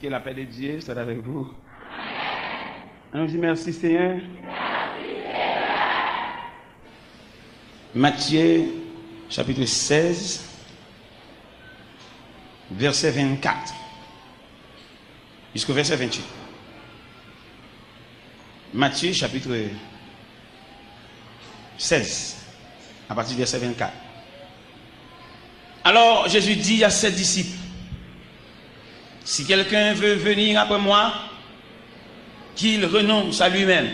Que la paix de Dieu soit avec vous. On dit merci Seigneur. Matthieu, chapitre 16, verset 24, jusqu'au verset 28. Matthieu, chapitre 16, à partir du verset 24. Alors Jésus dit à ses disciples, si quelqu'un veut venir après moi, qu'il renonce à lui-même,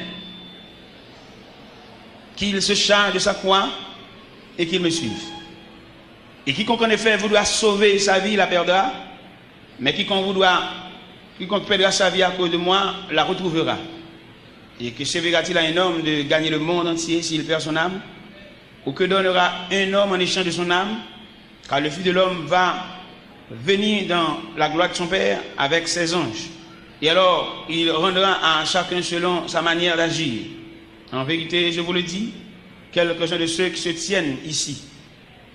qu'il se charge de sa croix et qu'il me suive. Et quiconque en effet voudra sauver sa vie, la perdra, mais quiconque perdra sa vie à cause de moi, la retrouvera. Et que servira-t-il à un homme de gagner le monde entier s'il perd son âme? Ou que donnera un homme en échange de son âme? Car le Fils de l'homme va venir dans la gloire de son Père avec ses anges. Et alors, il rendra à chacun selon sa manière d'agir. En vérité, je vous le dis, quelques-uns de ceux qui se tiennent ici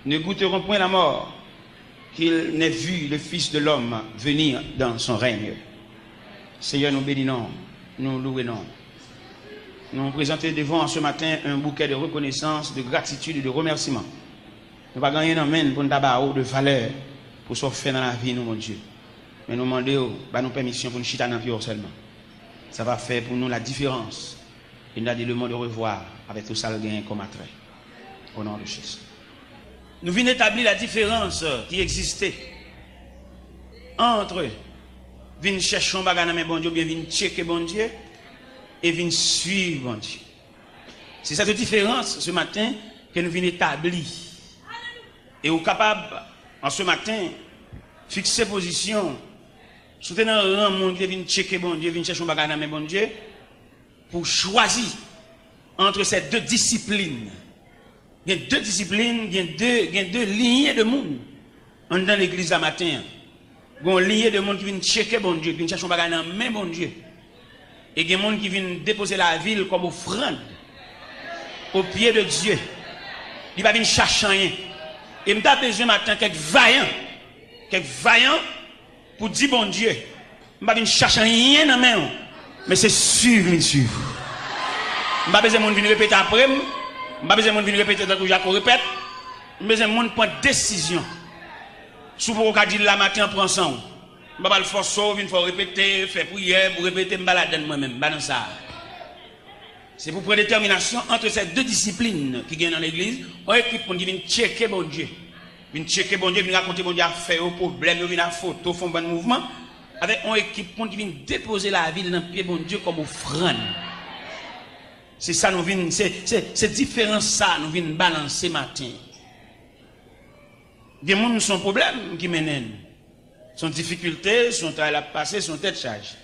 ne goûteront point la mort, qu'ils n'aient vu le Fils de l'homme venir dans son règne. Seigneur, nous bénissons, nous louons. Nous présentons devant ce matin un bouquet de reconnaissance, de gratitude et de remerciement. Nous ne pouvons pas gagner un pour nous avoir de valeur pour ce faire dans la vie, nous, mon Dieu. Mais nous demandons nos permissions pour nous chiter dans le seulement. Ça va faire pour nous la différence. Et nous avons dit le mot de revoir avec tout ça le gain comme attrait. Au nom de Jésus. Nous venons établir la différence qui existait entre venir chercher un bagage dans bon Dieu, bien venir checker bon Dieu et venir suivre bon Dieu. C'est cette différence ce matin que nous venons établir. Et nous sommes capables, en ce matin, fixer position, soutenir un monde qui vient checker bon Dieu, vient chercher un bagage dans bon Dieu, pour choisir entre ces deux disciplines. Il y a deux disciplines, il y a deux lignées de monde. On est dans l'église ce matin. Il y a une lignée de monde qui vient checker bon Dieu, qui vient chercher un bagage dans main bon Dieu. Et il y a des gens qui viennent déposer la ville comme offrande au pied de Dieu. Il va venir chercher rien. Et je me besoin maintenant quelques vaillants pour dire bon Dieu. Je ne vais pas chercher rien dans main. Mais c'est suivre. Je n'ai pas besoin de venir répéter après. Je n'ai pas besoin de venir répéter tant que Jacques répète. J'ai besoin de prendre décision. Si vous pouvez dire la matin, prends ça. Je ne vais pas le forcer, il faut répéter, faire prière, pour répéter, je me balade moi-même. C'est pour prendre détermination entre ces deux disciplines qui viennent dans l'église. On équipe pour venir checker bon Dieu. Venir checker bon Dieu, venir raconter bon Dieu à faire au problème, venir à photo, faire un bon mouvement. Avec un équipe pour venir déposer la ville dans le pied bon Dieu comme offrande. C'est ça nous venons, c'est différent ça nous venons balancer matin. Des gens sont problèmes qui mènent, sont difficultés, sont travail à passer, sont tête charge.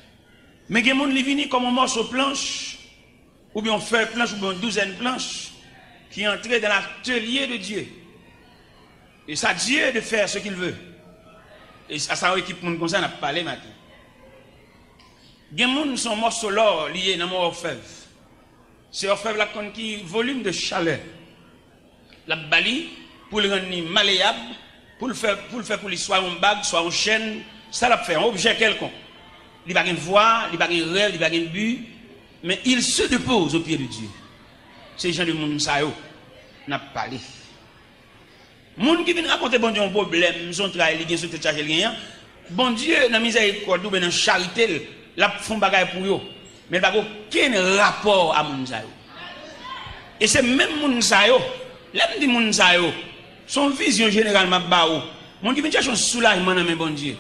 Mais des gens qui viennent comme un morceau planche, ou bien on fait planche, ou bien une douzaine de planches, qui entrent dans l'atelier de Dieu. Et ça Dieu de faire ce qu'il veut. Et à ça équipe comme ça, on a parlé maintenant. Des gens qui sont morceaux l'or liés dans mon orfèvre. C'est orfèvre là qui volume de chaleur. La bali pour le rendre malléable, pour le faire pour lui soit une bague, soit une chaîne, ça l'a fait un objet quelconque. Il n'a pas de voix, il n'a pas de rêve, il n'a pas de but, mais il se dépose au pied de Dieu. Ces gens de monde ça yo n'a pas parlé. Monde qui vient raconter bon Dieu un problème, son travail, il vient sur tête chargé rien. Bon Dieu dans miséricorde ou dans charité, la font bagaille pour yo. Mais il n'y a aucun rapport à Mounsayo. Et c'est même Mounsayo, l'aime dit Mounsayo, son vision généralement bao. Mon qui vient chercher un soulagement dans mes bon Dieu.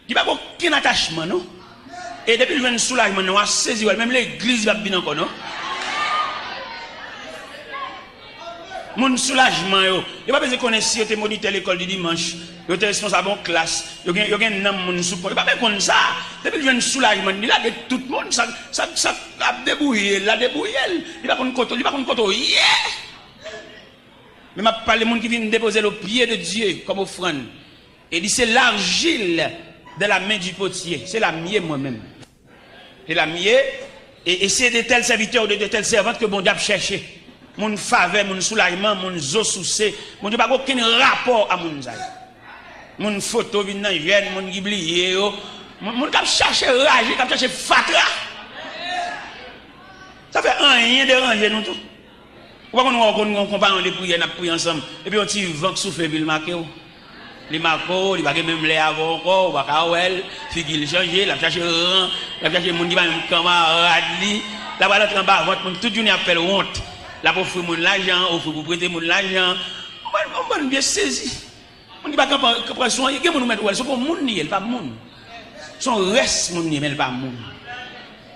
Il n'y a aucun attachement, non? Et depuis qu'il vient un soulagement, on a saisi, même l'église va bien encore, non? Mon soulagement, il n'y a pas besoin de connaître si tu es moniteur à l'école du dimanche, tu es responsable en classe, il y a un nom, il n'y a pas besoin de ça. Depuis qu'il y a un soulagement, il a de tout le monde, ça a débrouillé, il a débrouillé, il va prendre côté, yeah! Mais je parle de gens qui viennent déposer le pied de Dieu comme offrande. Et dit c'est l'argile de la main du potier, c'est la mienne moi-même. C'est la mienne, et c'est de tels serviteurs, de telles servantes que bon Dieu a cherché. Mon faveur, mon soulagement, mon zo soucé, mon Dieu n'a aucun rapport à mon zaï. Mon photo vient dans jeune, mon giblier, Mon cap chercher rage, cap chercher fatra. Ça fait rien déranger nous tout. Pourquoi on compare les prières, on prie ensemble et puis on tire vent souffle puis le marquer. Les marco, il va même les avant encore, va kawel, figil changer, la chercher rang, la chercher mon qui va camarade li, la va l'entrer en bas, votre toute journée appelle honte. La pour offrir mon l'argent, offrir pour prêter mon l'argent. On va bien saisi. On dit pas qu'on prend soin, il y a mon mettre c'est pour mon ni, elle pas mon. Son reste mon ni, mais elle pas mon.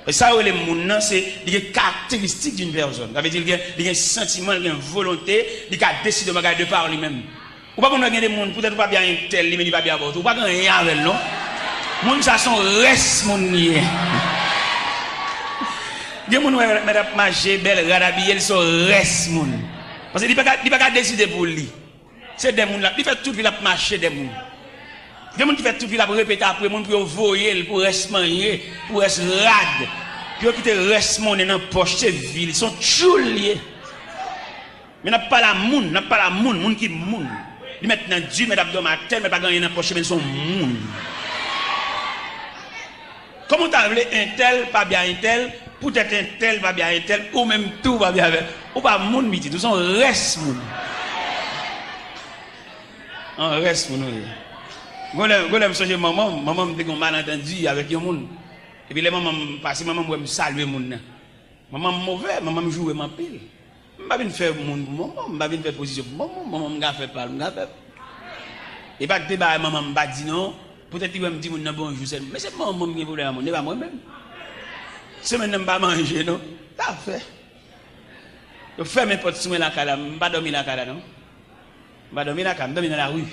Et ça, les gens, c'est des caractéristiques d'une personne. Ça veut dire qu'il y a un sentiment, il y a une volonté, il a décidé de regarder par lui-même. Ou pas qu'on a des gens, peut-être pas bien un tel, mais il va bien avoir. Ou pas qu'on a rien avec non. Mon ça son reste, mon nier. Des gens, madame marché, belle, radabille, ils sont reste, mon. Parce qu'il ne peut pas décider pour lui. C'est des gens là, il fait tout, il a marché des gens. Des gens qui fait tout, il a répété après, mon pour voyer, pour rester manger, pour rester rade. Puis qui te reste mon dans la poche, c'est ville, ils sont chouliers. Mais n'a pas la moun, n'a pas la moun qui moun. Ils mettent dans Dieu, mettent abdomen mais pas gagner dans la poche, mais ils sont moun. Comment t'as appelé un tel, pas bien un tel, peut-être un tel, pas bien un tel, ou même tout va bien avec. Ou pas moun miti, tout sont reste moun. On reste moun. Golem songe maman me dit qu'on malentendu avec un monde. Et puis les mamans passent, maman me saluer monde. Maman mauvais, maman me joue ma pile. Je ne faire monde pour maman, je ne faire position pour maman, maman me fait pas, me fait. Et pas que débat maman me dit non, peut-être qu'il va me dire mon bonjour, mais c'est maman qui voulait mon, pas moi-même. C'est maintenant pas manger non. Ça fait. Je fais mes potes sur la cala, je pas dormir la cala non. Je pas dormir la cala, je dormir dans la rue.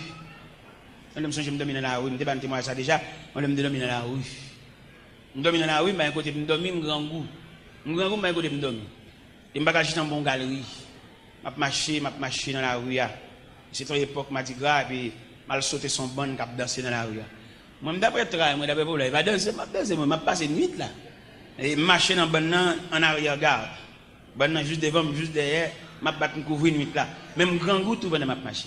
Je me domine dans la rue, je ne sais pas ça déjà, je me domine dans la rue. Je me domine dans la rue, mais à côté, je me domine, je grand goût. Je grand goût, mais à côté, je me domine. Et je me bagage dans une bonne galerie. Je marche dans la rue. C'est une époque, je me dis grave, et je sauter son bon, je danser dans la rue. Moi, d'après le travail, moi, d'après le travail, je vais passer une nuit là. Et je marche dans le bon en arrière-garde. Bon juste devant, juste derrière, je vais couvrir une nuit là. Même grand goût, tout va dans ma marche.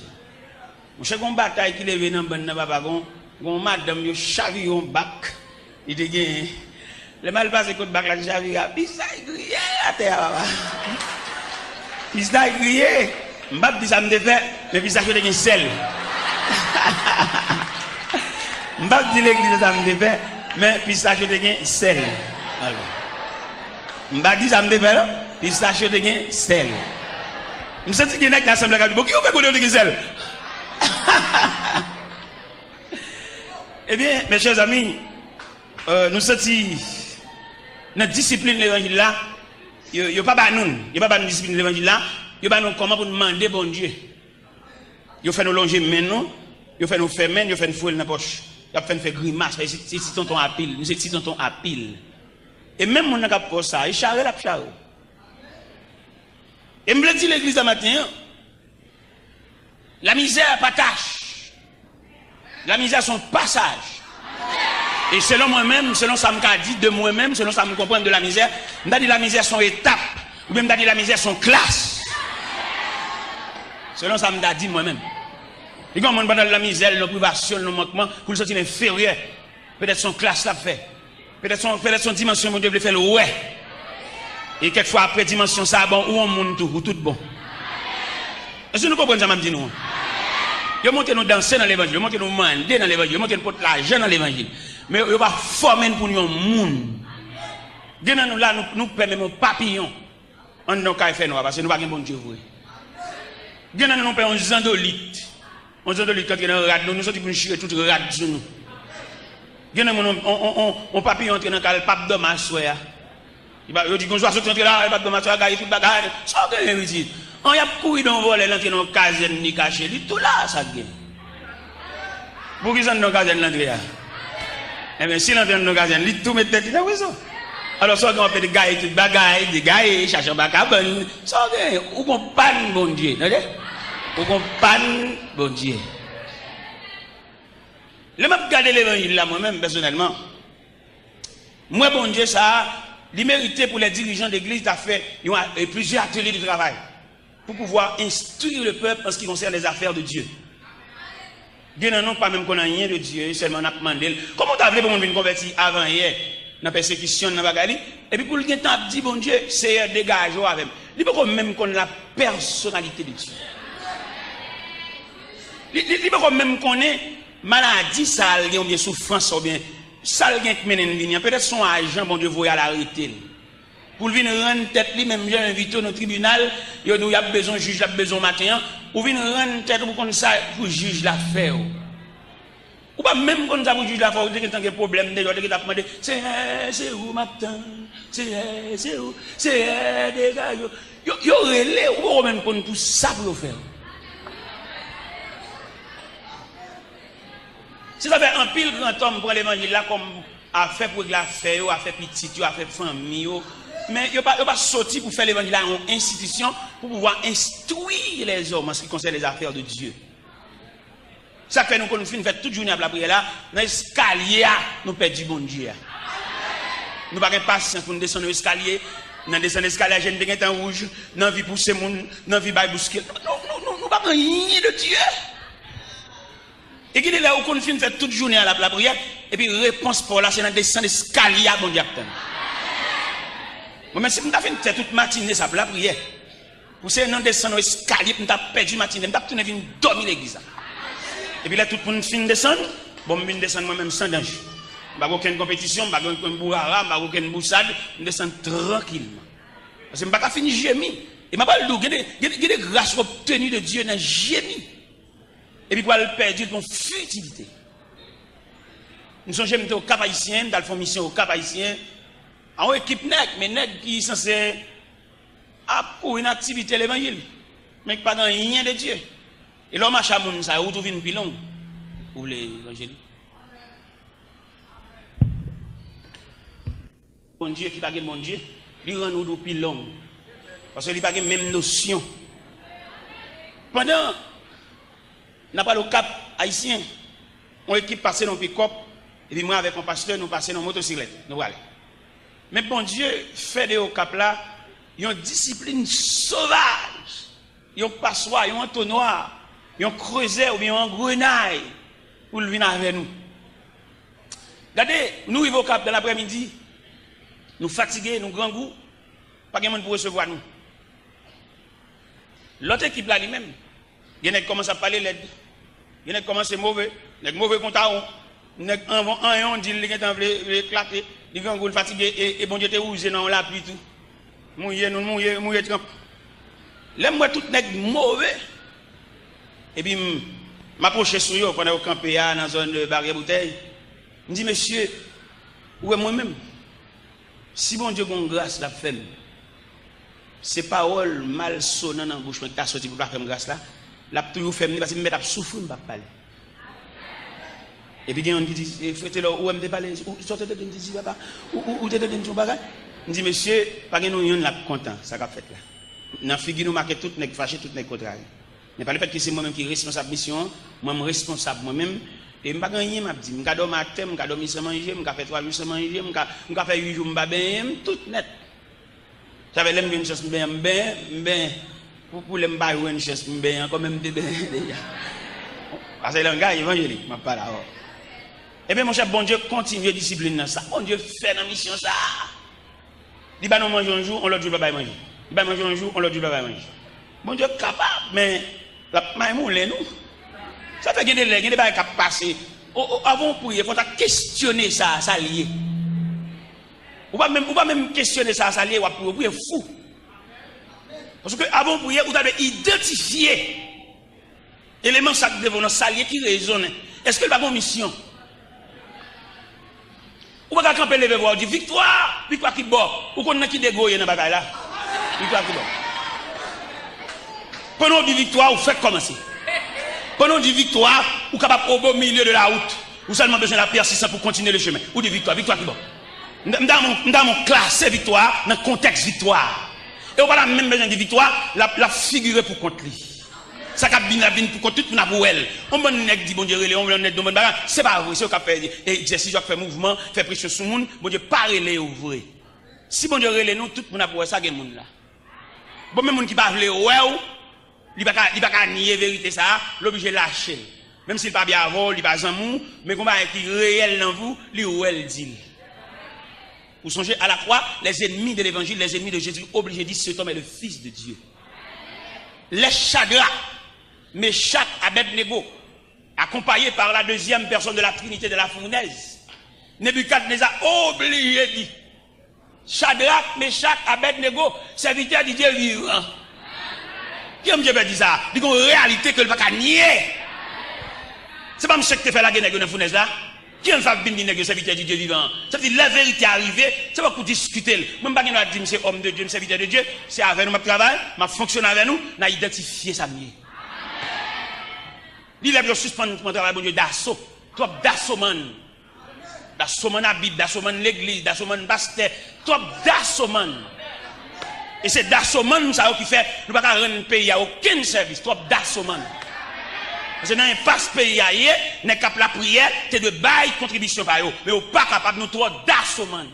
Mon cher une bataille qui est venu dans le papa, on madame, yo chavi un bac. Il te gagne. Le mal passé contre bac la chavi, puis ça grillé à terre. Puis ça grillé. M'bap dit ça me fait, mais puis ça je te sel. M'bap dit l'église ça me fait, mais puis ça je te sel. Alors. M'bap dit ça me fait, puis ça je te sel. Je me sens que dans l'assemblée, qui on fait qu'on te sel? Eh bien, mes chers amis, nous sommes notre discipline de l'évangile là, il n'y a pas de discipline de l'évangile là, il n'y a pas comment pour demander bon Dieu. Il fait nous longer maintenant, il fait nous faire main, il fait nous fouler dans la poche, il fait nous faire grimace, c'est si tonton à pile, nous c'est si tonton à pile. Et même mon n'a pas ça, il charre la charre. Et me le dit l'église ce matin, la misère pas tâche. La misère son passage. Et selon moi-même, selon ça me dit de moi-même, selon ça me comprend de la misère, m'a dit la misère son étape, ou même m'a dit la misère son classe. Selon ça me dit moi-même. Et quand on parle de la misère, nos privations, nos manquements, pour le sentir inférieur, peut-être son classe l'a fait. Peut-être son dimension, mon Dieu, le fait le ouais. Et quelquefois après dimension ça bon, ou on monte tout, ou tout bon. Est-ce que nous comprenons ça, m'a dit nous? Yo monte nous danser dans l'évangile, yo monte nous mander dans l'évangile, yo monte nous porter l'argent dans l'évangile. Mais yo va former pour nous un monde. Gena nous là nous permet mon papillon. On nous ka faire nous parce que nous pas gen bon Dieu vrai. Gena nous perd un zandolite. On zandolite quand dans rad nous sorti pour chier tout rad sur nous. Gena on papillon entre dans le pape dommage soya. Il va dit qu'on soit sorti entre là, pape dommage soya gagne tout bagarre. Ça que réussite. On y a couru dans voler l'entrée dans caserne ni caché, tout là ça gagne. Pour qui ça dans caserne l'entrée là? Eh bien si l'entrée dans caserne, il tout met tête là oui ça. Alors ça on fait des gars tout bagaille, des gars chercher bacabon, ça gagne ou qu'on panne bon Dieu, entendez? Ou qu'on panne bon Dieu. Le m'a regarder l'évangile là moi-même personnellement. Moi bon Dieu ça, il méritait pour les dirigeants d'église d'a fait plusieurs ateliers de travail. Pour pouvoir instruire le peuple en ce qui concerne les affaires de Dieu. Dieu non pas même qu'on a rien de Dieu, seulement on a demandé. Comment t'as voulu pour mon venir convertir avant hier, dans la persécution, dans la bagarre, et puis pour le temps, dit bon Dieu, c'est dégage avec. Il faut même qu'on a la personnalité de Dieu. Il faut même qu'on ait maladie, ça, ou bien souffrance, ou bien ça, peut-être son agent, bon Dieu, vous à l'arrêter. Pour venir rendre tête, même j'ai invité au tribunal, il y a besoin de juge, il y a besoin de matin, ou venir rendre tête pour ça, pour juge l'affaire. Ou pas même quand ça pour juge l'affaire, vous avez un problème, vous avez demandé, c'est où matin, c'est où, c'est des gars, il y aurait les, ou même pour tout ça pour le faire. Si ça fait un pile grand homme pour l'évangile là, comme a fait pour l'affaire, a fait petit, a fait famille, mais il n'y a pas sorti pour faire l'évangile en institution pour pouvoir instruire les hommes en ce qui concerne les affaires de Dieu. Ça fait nous qu'on fait toute journée à la prière là, dans l'escalier, nous perdons du bon Dieu. Nous n'avons pas patience pour nous descendre l'escalier, nous descendre l'escalier, j'ai une temps rouge, nous avons vu pousser mon, nous avons vu bousquer. Nous n'avons pas rien de Dieu. Et qu'il est là où qu'on fait toute journée à la prière, et puis réponse pour là, c'est dans descendre l'escalier, bon Dieu. Moi, si je fais toute matinée, ça pour la prière. Pour ça, non descendre l'escalier, je vais perdu matinée, je vais venir dormir l'église. Et puis là, tout le monde finit de descendre. Bon, je vais descendre moi-même sans danger. Je n'ai aucune compétition, je n'ai aucune bourrara, je n'ai aucune boussade. Je descends tranquillement. Parce que je ne vais pas finir gémir. Et je ne vais pas le dire, il y a des grâces obtenues de Dieu dans gémir. Et puis pour le perdre pour futilité. Nous sommes jamais au Cap Haïtien, dans la mission au Cap Haïtien, en équipe nègre, mais nègre qui est censé pour une activité l'évangile, mais pas dans rien de Dieu. Et l'homme a chamoun ça, où trouve une pilon pour l'évangile. Bon Dieu qui n'a pas mon Dieu, il rend nous pilon. Parce qu'il n'a pas la même notion. Pendant n'a pas le Cap Haïtien, on équipe passer dans le pick-up, et puis moi avec mon pasteur, nous passons dans la motocyclette. Nous allons. Mais bon Dieu fait de au Cap là, il y a une discipline sauvage, il y a un passoire, il y a un entonnoir, il y a un creuset ou bien un grenaille pour le venir avec nous. Regardez, nous arrivons au Cap dans l'après-midi, nous fatigués, nous grand goût, pas de monde pour recevoir nous. L'autre équipe là lui-même, il y en a qui commencent à parler l'aide, il y en a qui commencent à mauvais, il y a mauvais compte à on dit qu'il est éclaté, il est en fatigué et bon Dieu te ouvre dans la pluie tout. Mouillé, l'aime-moi tout n'est mauvais. Et puis, m'approche sur eux pendant au campé dans la zone de barrière bouteille. Je dis, monsieur, où est moi-même? Si bon Dieu a grâce la femme, ces paroles mal sonnantes dans la bouche, mais tu as sorti pour la faire grâce là, la toujours fait parce que je vais souffrir, je ne vais pas parler. Et puis, on dit, faites-le, où est-ce que parler? Sortez de ici, papa? Où t'es de ton bagage? Je dis, monsieur, pas que nous sommes content, ça qu'a fait là. Dans la figure, nous marquons tout, nous fâchés, tout, nous contrariés. Mais pas le fait que c'est moi-même qui est responsable de la mission, moi-même responsable moi-même. Et je ne sais pas rien, je dis, je vais matin, je vais dormir sans manger, je vais faire 3 jours sans manger, je vais faire 8 jours, je vais tout net. J'avais l'aime une chose, je pour les m'bailler une chose, je quand même déjà. Parce que le gars évangélique, je ne parle pas là. Eh bien, mon cher, bon Dieu continue à discipliner ça. Bon Dieu fait dans la mission ça. Il va nous manger un jour, on l'autre jour, il va manger. Il va manger un jour, on l'autre jour, il va manger. Bon Dieu capable, mais la maïmoule, nous. Ça fait qu'il y a des gens qui passent. Avant de prier, il faut questionner ça, ça lié. Ou pas même questionner ça, ça lié, ou prier fou. Parce que avant de prier, vous avez identifié l'élément de salier qui résonne. Est-ce que c'est une mission? Ou pas camper les voir, dit victoire qui bon. Ou qu'on a qui dégoûté dans la bataille là. Victoire qui bon. Pendant dit victoire, vous faites commencer. Pendant dit victoire, vous capable au milieu de la route. Vous seulement besoin de la persistance pour continuer le chemin. Ou dit victoire qui bon. Dans mon classe victoire, dans le contexte victoire. Et on va même besoin de victoire, la figurer pour contre lui. Ça cap bien pour contre tout pour elle. On va nèg dit bon Dieu relé, on va nèg domane bagarre, c'est pas vrai, c'est au cap fait exercice, je faire mouvement, faire pression sur monde, bon Dieu pas relé ou vrai. Si bon Dieu relé nous tout pour pour ça gen monde là. Bon même monde qui pas vle ouais, il pas nier vérité ça, l'obligé lâcher. Même s'il pas bien avant, il pas amour, mais comment est réel dans vous, lui ou elle dit. Vous songez à la croix, les ennemis de l'évangile, les ennemis de Jésus, obligés de dire cet homme est le fils de Dieu. Les Shadrach, Meshach, Abednego, accompagnés par la deuxième personne de la Trinité de la fournaise, Nebuchadnezzar obligé de dire Shadrach, Meshach, Abednego, serviteurs de Dieu vivant. Qui aime Dieu dit ça? Il y a une réalité que le pas nier. C'est pas monsieur qui te fait la guerre dans la fournaise là. Qui aime faire bien dire serviteur de Dieu vivant? Ça veut dire la vérité est arrivée, c'est pas pour discuter. Même pas qu'il dire c'est homme de Dieu, serviteur de Dieu, c'est avec nous, ma travail, ma fonction avec nous, n'a identifié ça mieux. Il a suspendre mon travail, bon Dieu, d'assaut. Trop d'assaut, man. D'assaut, man, habite, d'assaut, man, l'église, d'assaut, man, pasteur. Trop d'assaut, man. Et c'est d'assaut, man, ça qui fait, nous ne pouvons pas rendre un pays à aucun service. Trop d'assaut, man. Parce que dans un passe pays à hier, n'est qu'à la prière, c'est de bailler contribution par eux. Mais on n'est pas capable de nous trop d'assaut, man.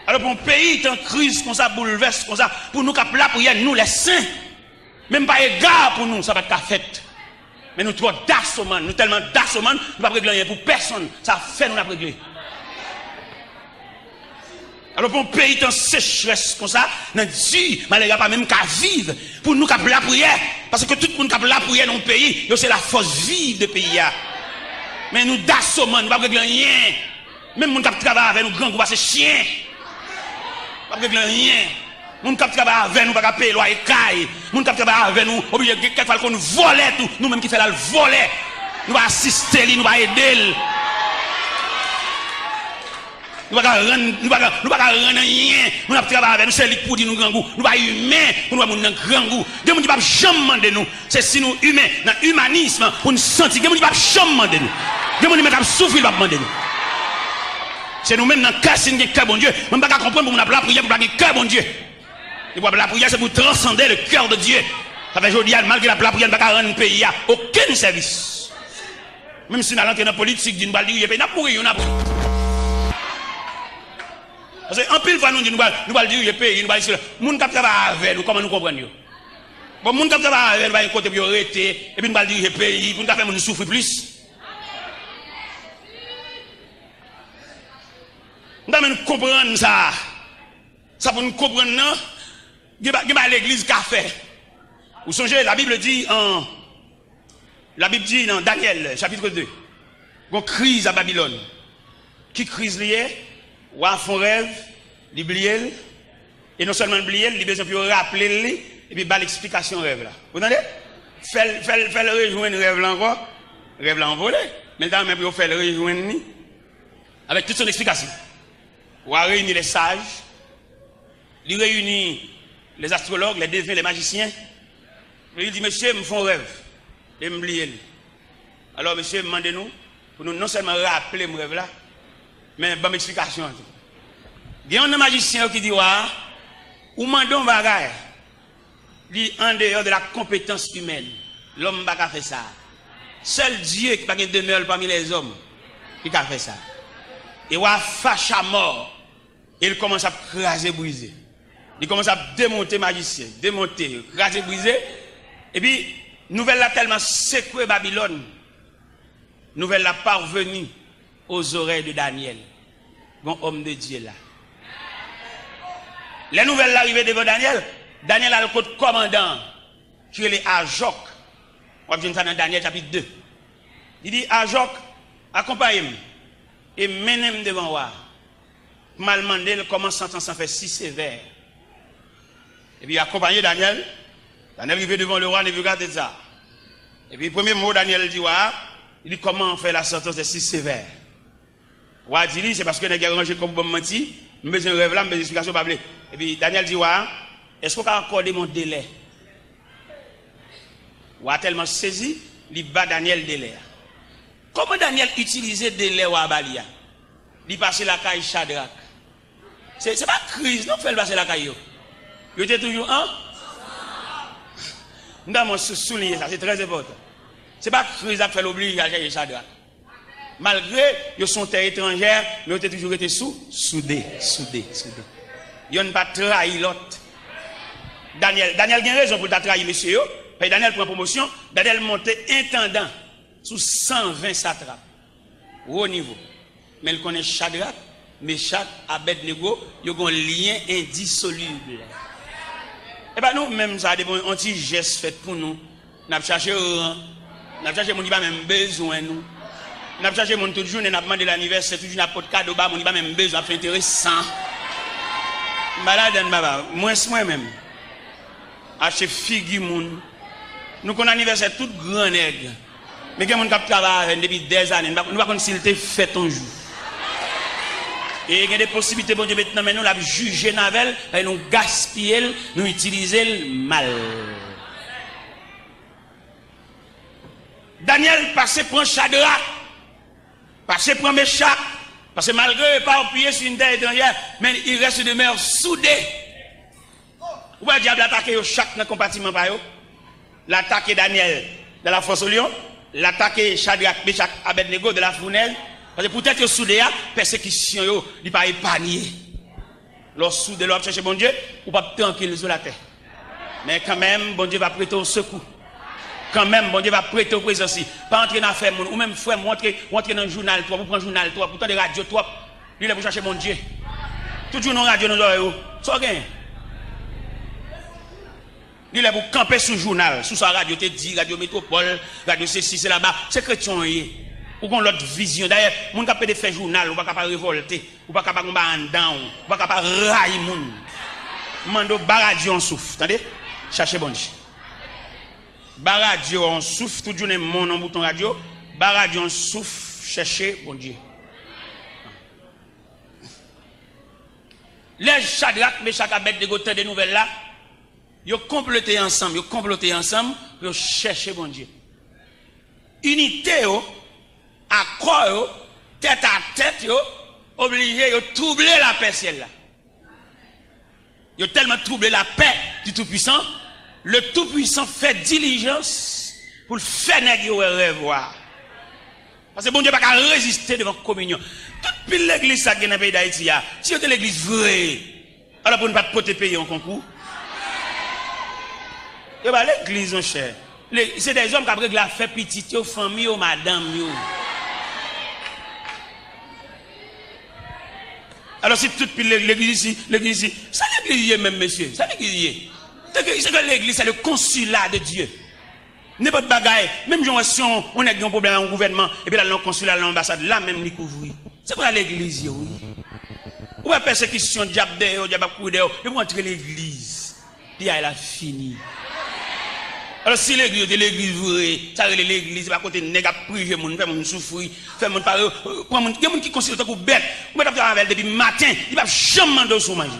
Alors pour un pays est en crise, comme ça, bouleverse, comme ça, pour nous capable la prière, nous les saints. Même pas égard pour nous, ça va être ta fête. Mais nous trop d'assommant, nous tellement d'assommant, nous ne pouvons pas régler rien pour personne. Ça fait nous la régler. Alors pour un pays en sécheresse comme ça, nous disons, malgré pas même qu'à vivre, pour nous capable la prière. Parce que tout le monde capable la prière dans le pays, c'est la force vive de pays. Mais nous d'assommant, nous ne pouvons pas régler rien. Même nous qui travaillent avec nous, grands groupes, c'est chien. Nous ne pouvons pas régler rien. Moun kap travaille avec nous pas payer loyer caille. Moun kap travaille avec nous obligé quelquefois qu'on volait tout. Nous même qui fait la voler. Nous va assister lui, nous va aider. Nous pas rendre rien. Nous pas travailler avec nous c'est lui pour dire nous grand goût. Nous pas humain pour nous moun grand goût. Des moun qui pas jamais demander nous. C'est si nous humains dans humanisme pour nous sentir des moun qui pas jamais demander nous. Des moun qui même souffrir pas demander nous. C'est nous même dans cassine qui cœur bon Dieu. Même pas comprendre pour nous la prière pour pas cœur bon Dieu. Et la prière, c'est pour transcender le cœur de Dieu. Ça fait aujourd'hui, malgré la prière, ne va pas rendre un pays à aucun service. Même si nous allons dans la politique, nous allons dire, nous allons pourrir, nous allons pourrir. Parce qu'en pile fois, nous allons dire, nous allons dire, nous allons avec nous, comment nous comprenons. Bon, nous allons avec nous, nous allons côté pour arrêter, et puis nous allons dire, pays, pour nous faire souffrir plus. Nous allons comprendre ça. Ça pour nous comprendre, non? L'église qu'a fait. Vous songez, la Bible dit dans Daniel, chapitre 2, une crise à Babylone. Qui crise liée? Ou à fond rêve, l'oublier, et non seulement l'oublier, il a besoin de rappeler, et puis l'explication rêve là. Vous entendez? Fait le rejoindre rêve là encore, rêve là envolé, mais dans même pour faire le rejoindre, avec toute son explication. Ou à réunir les sages, il réunit les astrologues, les devins, les magiciens. Il dit, monsieur, me font rêve. Et me lier. Alors, monsieur, demandez-nous, pour nous non seulement rappeler mon rêve là, mais bonne explication. Il y a un magicien qui dit, ou mandons bagaille. Il dit, en dehors de la compétence humaine, l'homme n'a pas fait ça. Seul Dieu qui n'a pas demeure parmi les hommes, qui a fait ça. Et ou fâche à mort. Il commence à craser, briser. Il commence à démonter magicien, démonter, craser, briser. Et puis, nouvelle là tellement secoué Babylone. Nouvelle là parvenue aux oreilles de Daniel. Bon homme de Dieu là. Les nouvelles là arrivées devant Daniel. Daniel a le code commandant qui est les Ajok. On va dire ça dans Daniel chapitre 2. Il dit Ajok, accompagnez-moi et menez-moi devant moi. Mal mandé comment sentence en fait si sévère. Et puis accompagné Daniel. Daniel arrive devant le roi Nebuchadnezzar. Et puis le premier mot Daniel dit il dit comment on fait la sentence de si sévère. Roi dit c'est parce que les rangé comme bon menti, nous besoin de rêve là, mais explication pas blé. Et puis Daniel dit est-ce qu'on peut accorder mon délai? Roi tellement saisi, il bat Daniel délai. Comment Daniel utilisait délai ou abalia? Il passe la caille Shadrach. C'est pas crise, non, fait passer la caille. Il était toujours nous avons souligné ça, c'est très important. C'est pas crise qui fait l'obligation à chercher Shadrach. Malgré qu'ils sont terre étrangère, mais ils ont toujours été soudés. Ils n'ont pas trahi l'autre. Daniel a raison pour trahir monsieur, Daniel prend promotion, Daniel monte intendant sous 120 satrapes. Haut niveau. Mais il connaît Shadrach, Meshach, Abednego, ils ont un lien indissoluble. Et bien nous, même ça, des petits gestes faits pour nous. Nous avons cherché mon qui n'a pas même besoin nous. Nous avons cherché mon toute journée, nous avons demandé l'anniversaire, toujours n'a pas de cadeau, mon qui n'a pas même besoin, c'est intéressant. Malade, moi-même. Acheter figue moun. Nous connaissons l'anniversaire tout grand nègre. Mais quelqu'un qui travaille depuis des années, nous ne pouvons pas s'il te fait un jour. Et il y a des possibilités pour Dieu maintenant, mais nous l'avons jugé navel, nous gaspiller, nous utiliser mal. Daniel passé pour Shadrach, passé pour Meshach, parce que malgré pas appuyé sur une terre étrangère, mais il reste demeure soudé. Où est le diable attaqué chaque compartiment par eux? L'attaquer Daniel de la fosse au lion, l'attaquer Shadrach, Meshach, Abednego de la fournaise. Parce que peut-être que soudé a persécution yo, il pas épargné. Lorsque soudé l'homme chercher bon Dieu, ou pas tranquille sur la terre. Mais quand même, bon Dieu va prêter au secours. Quand même, bon Dieu va prêter au présence. Pas entrer dans l'affaire, ou même frère, montrer dans le journal, toi, vous prenez le journal, toi, pourtant des radios, toi, lui, il va chercher mon Dieu. Toujours dans la radio, nous avons. Ça gagne. Il va camper sous le journal, sous sa radio, te dit, radio métropole, radio ceci, c'est là-bas. C'est chrétien, ou qu'on l'autre vision. D'ailleurs, mon capable de faire journal, ou pas capable de révolter, ou pas capable de en dedans, ou pas capable de railler moun. Mando baradio en souffle, attendez? Cherchez bon Dieu. Baradio en souffle, tout journée mon en bouton radio, baradio en souffle, cherchez bon Dieu. Les Shadrach, Meshach, Abednego des nouvelles là, ils ont comploté ensemble, pour chercher bon Dieu. Unité, accord, tête à tête, obligé de troubler la paix ciel-là. Ils ont tellement troublé la paix du Tout-Puissant, le Tout-Puissant fait diligence pour le faire négocier revoir. Parce que bon Dieu n'a pas résister devant la communion. Toute l'église qui est dans le pays d'Haïti, si vous êtes l'église vraie, alors pour ne pas porter payer en concours. L'église, mon cher, c'est des hommes qui ont la fait petite, aux familles, aux madame. Alors si toute l'église ici, ça l'église même, monsieur, ça l'église. C'est que l'église, c'est le consulat de Dieu. N'importe bagaille, même si on a un problème dans le gouvernement, et puis là, le consulat, l'ambassade, là même, il couvre. C'est pour l'église, oui. Ou la persécution, diable, diable, et pour entrer l'église, puis elle a fini. Alors si l'église est l'église vraie, ça c'est l'église, pas côté négatif, privé, mon fait mon souffrir, fait mon parler, prend mon qui qui considère comme bête, moi t'as avec depuis matin, il va jamais manger sous manger.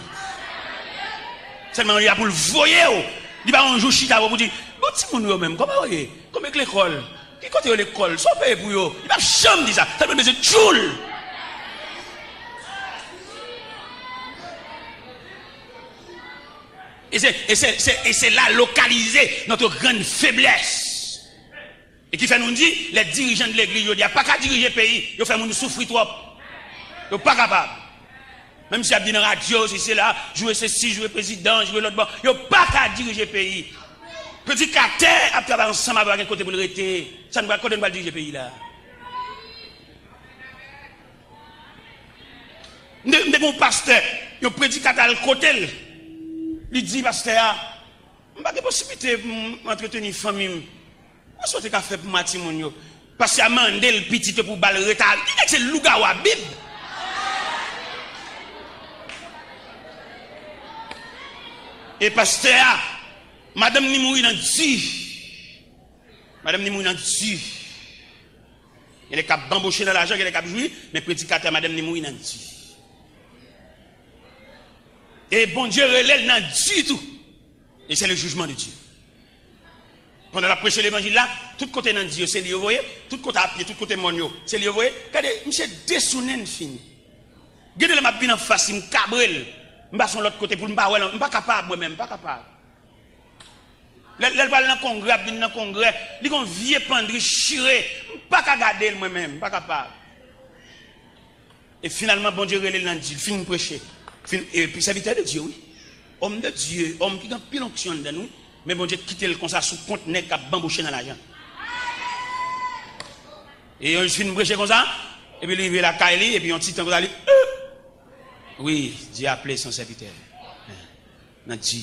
Seulement il a pour le voyer, il va un jour chita pour dire, bon petit monde même, comment voyez, comme avec l'école, qui côté l'école, soit payé pour yo, il va jamais dire ça, ça veut dire tchoul. Et c'est là localisé notre grande faiblesse. Et qui fait nous dire, les dirigeants de l'église, il n'y a pas qu'à diriger le pays, ils font nous souffrir trop. Ils ne sont pas capables. Même si ils dit dans la radio, si c'est là, jouer ceci, jouer président, jouer l'autre, ils ne sont pas qu'à diriger le pays. Petit carter, à travailler ensemble avec un côté pour le rester. Ça ne va pas diriger le pays là. Nous avons un pasteur, il prédique à le côté. Il dit, pasteur, je n'ai pas de possibilité d'entretenir une famille. Je souhaite qu'à faire pour Matimounio. Parce qu'il a demandé le petit pour balle retard. Il dit que c'est le Lougawa Bib. Et pasteur, madame Nimoui n'a dit. Madame Nimoui n'a dit. Il est capable d'embaucher dans l'argent, il est capable de jouer, mais prédicateur, madame Nimoui n'a dit. Et bon Dieu relève n'a du tout. Et c'est le jugement de Dieu. Pendant la prêche l'évangile là, tout côté dans Dieu, c'est lui, vous voyez, tout côté à pied, tout côté monio, c'est lui, vous voyez. Regardez, monsieur dessounen fini. Regardez le m'a bien en face, il me cabrel. Je vais sur l'autre côté pour me pas, je ne suis pas capable moi-même, pas capable. Elle va dans le congrès, dans le congrès, il y a un vieux pendri chiré, je ne suis pas capable de garder moi-même, pas capable. Et finalement, bon Dieu relève dans Dieu, il finit de prêcher. Et puis serviteur de Dieu, oui. Homme de Dieu, homme qui a pile onction de nous, Mais bon Dieu, quitter le comme ça sous compte nèg qui a bambouché dans l'argent. Et on finit prêcher comme ça, et puis il la caille, et puis on petit temps, oui, Dieu a appelé son serviteur. Non, Dieu.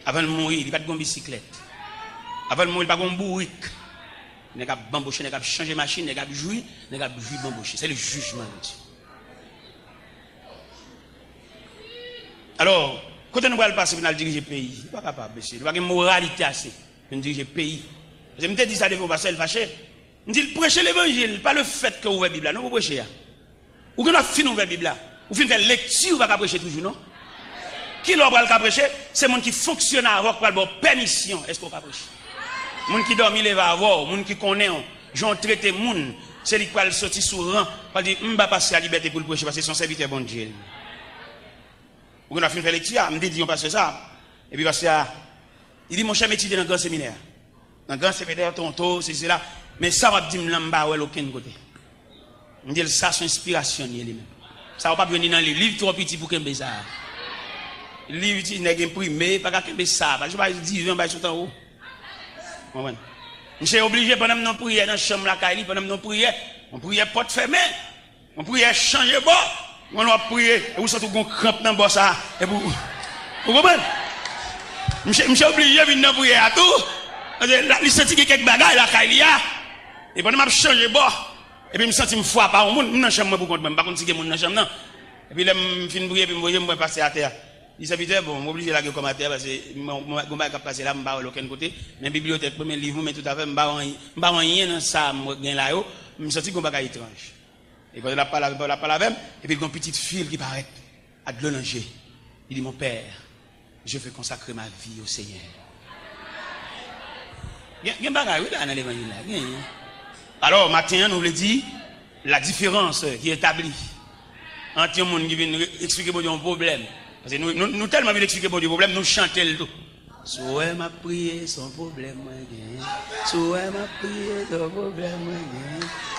Avant de mourir, il n'y a pas de bicyclette. Avant de mourir, il n'y a pas de bourrique. Il n'y a pas de bambouché, il n'y a pas de changer de machine, il n'y a pas de jouir, il n'y a pas de jouir bambouché. C'est le jugement de Dieu. Alors, quand on va passer pour diriger le pays, il n'est pas capable, monsieur. Il n'y a pas de moralité assez pour diriger le pays. Je me dis ça devant passer le fâché. Je me dis, prêchez l'évangile, pas le fait que vous ouvrez la Bible. Non, vous prêchez. Ou que nous finissons ouvrir la Bible. Ou finissons faire lecture, vous ne pouvez pas prêcher toujours, non? Qui l'a pas prêcher? C'est le monde qui fonctionne avant pour avoir permission. Est-ce qu'on va prêcher? Le monde qui dort, il va avoir. Le monde qui connaît, j'en traite le monde. C'est lui qui va sortir sous rang. Il va dire, je ne vais pas passer à la liberté pour le prêcher parce que c'est son serviteur bon Dieu. Ou que nous finissons faire lecture, je me dis, on passe ça. Et puis, parce que, il dit, mon cher étudiant dans le grand séminaire. Dans le grand séminaire, tonto, c'est cela. Mais ça va dire, je ne vais pas aucun côté. Je me dis, ça, c'est inspiration. Ça ne va pas venir dans les livres trop petits pour qu'il y ait ça. Les livres, il n'y a pas imprimé, pas qu'il y ait ça. Je ne vais pas dire, je vais tout en haut. Je suis obligé, pendant que nous prions dans la chambre, pendant que nous prions, on prie porte fermée. On prie changer de bord. On va prier. Et vous sentez qu'on crampe dans le bord ça. Et vous comprenez? Je suis obligé de venir prier à tout. Je sens qu'il y a quelques bagages là, et pendant que je change de bord, et puis je me sens que je me fous par un monde, je suis dans la chambre pour compte même. Par contre, si je suis dans la chambre, et puis je finis de prier, et puis je me passer à terre. Il s'habite, bon, je suis obligé de la comme à terre parce que je ne vais pas passer là, je ne vais pas aucun côté. Mais la bibliothèque, premier livre, mais tout à fait, je ne vais pas rien dans ça, je suis là, je me sens que je suis étrange. Et quand il a parlé avec, et puis il y a une petite fille qui paraît à de l'onanger. Il dit, mon père, je veux consacrer ma vie au Seigneur. Il y a un bagage dans l'évangile. Alors, maintenant, nous voulons dire la différence qui est établie entre les gens qui viennent expliquer un problème. Parce que nous tellement voulons expliquer un problème, nous chantons le tout. Souhait m'a prié, son problème, moi, souhait m'a prié, son problème, moi,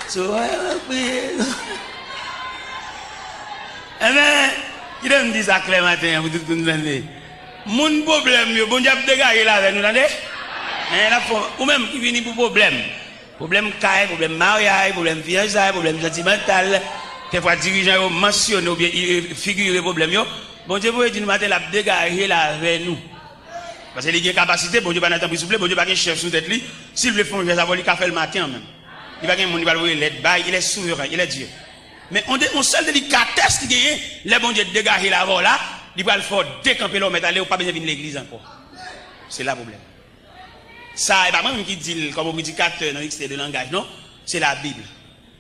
souhait m'a prié. Eh bien, il me dit ça clair matin, vous tout nous entendez. Mon problème, bon Dieu, dégagez là avec nous, entendez? Ou même qui vient pour problème. Problème caille, problème mariage, problème fiançailles, problème sentimental. Quelquefois, dirigeant mentionne ou bien figure problème. Bon Dieu, vous dites nous matin, la dégager là avec nous. Parce qu'il y a une capacité, bon Dieu, pas n'attendre souffler, bon Dieu, pas un chef sous tête lui. S'il veut faire un geste, il va faire le matin même. Il va gagner, il va le l'aide, il est souverain, il est Dieu. Mais on seul délicatesse qui gagne, les bon Dieu dégager là, voilà, il va le faire décamper l'homme, mais aller ou pas bien venir l'église encore. C'est là le problème. Ça, c'est pas moi qui dit comme prédicateur dans l'extérieur de langage, non? C'est la Bible.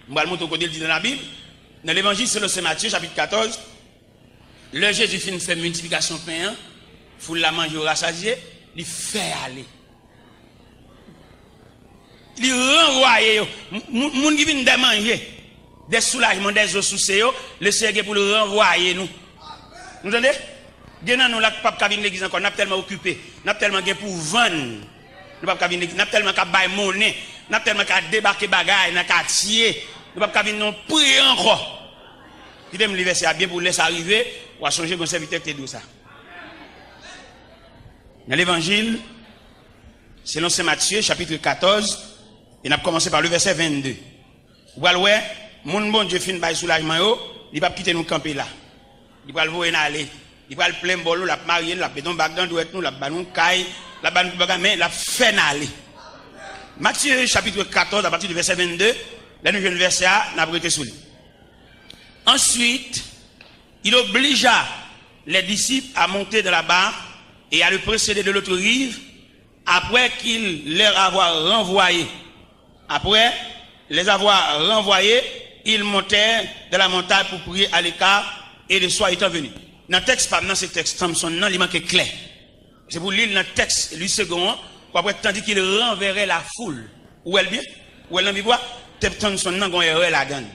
Je vais le montrer côté dit dans la Bible. Dans l'évangile selon Saint Matthieu, chapitre 14, le Jésus finit faire multiplication de pain, foule la manger au rassasié, il fait aller. Il renvoie, moun qui vient de manger, des soulagements, des eaux sous le Seigneur pour le renvoyer nous. Vous entendez? Maintenant, nous, la pape qui vient l'église encore, nous sommes tellement occupés, nous sommes tellement pour vendre. Nous ne pouvons pas tellement qu'à bailler monnaie, nous tellement qu'à débarquer bagaille, nous qu'à tirer, nous ne pouvons pas nous prier encore. Il aime l'université bien pour laisser arriver, ou à changer mon serviteur qui est d'où ça. Dans l'évangile, selon Saint Matthieu, chapitre 14, et nous avons commencé par le verset 22. Vous voyez, mon bon Dieu fin bail soulagement, il va quitter nous camper là. Il va le voir aller. Il va le plein bolo, la marier, la pédon bac dans douette nous, la banon caille. La banne mais la fait aller. Matthieu chapitre 14 à partir du verset 22, là nous le verset A, n'a pas été sous lui. Ensuite, il obligea les disciples à monter dans la barque et à le précéder de l'autre rive après qu'il leur avoir renvoyé. Après les avoir renvoyés, ils montèrent dans la montagne pour prier à l'écart et le soir étant venu. Dans le texte, dans ce texte, Samson, non, il manque clair. C'est pour lire dans le texte, lui second, après, tandis qu'il renverrait la foule. Où elle bien? Où elle n'a pas Samson n'a pas erreur la gagne.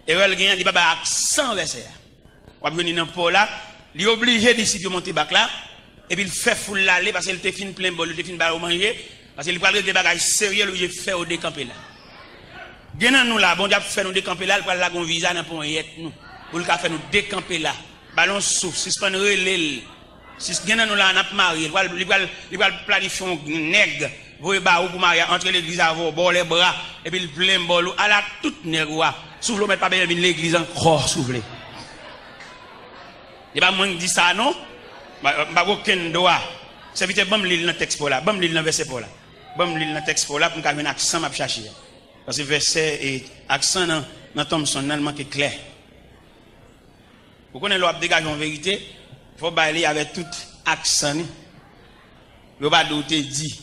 Erreur la gagne, il n'y a pas accent verset. On va venir dans le pôle là, il est obligé d'ici de monter bac là, et puis il fait foule l'aller parce qu'il te fin plein bol, il te fin bal manger, parce qu'il parle des bagages sérieux, il fait au décamper là. Gagnant nous là, bon Dieu fait nous décamper là, il parle là qu'on visa dans pour nous, pour le faire nous décamper là. Ballon souffle, suspendre relais. Si ce nous là, on a marié, il va planifier un nègre, vous voyez, pour marier, entre l'église à vous, bon les bras, et puis le plein bol, à la toute nègre, souffle, mettre pas bien l'église encore, souffle. Il n'y a pas moins dit ça, non? Pas aucun droit. C'est vite, bon, l'île dans le texte pour là, bon, l'île dans le verset pour là. Bon, l'île dans le texte pour là, pour qu'on ait un accent à chercher. Parce que verset et accent dans Thomson, dans le manque clair. Pour qu'on ait l'ordre dégager en vérité, il faut bailler avec tout accent. Il ne faut pas douter dit.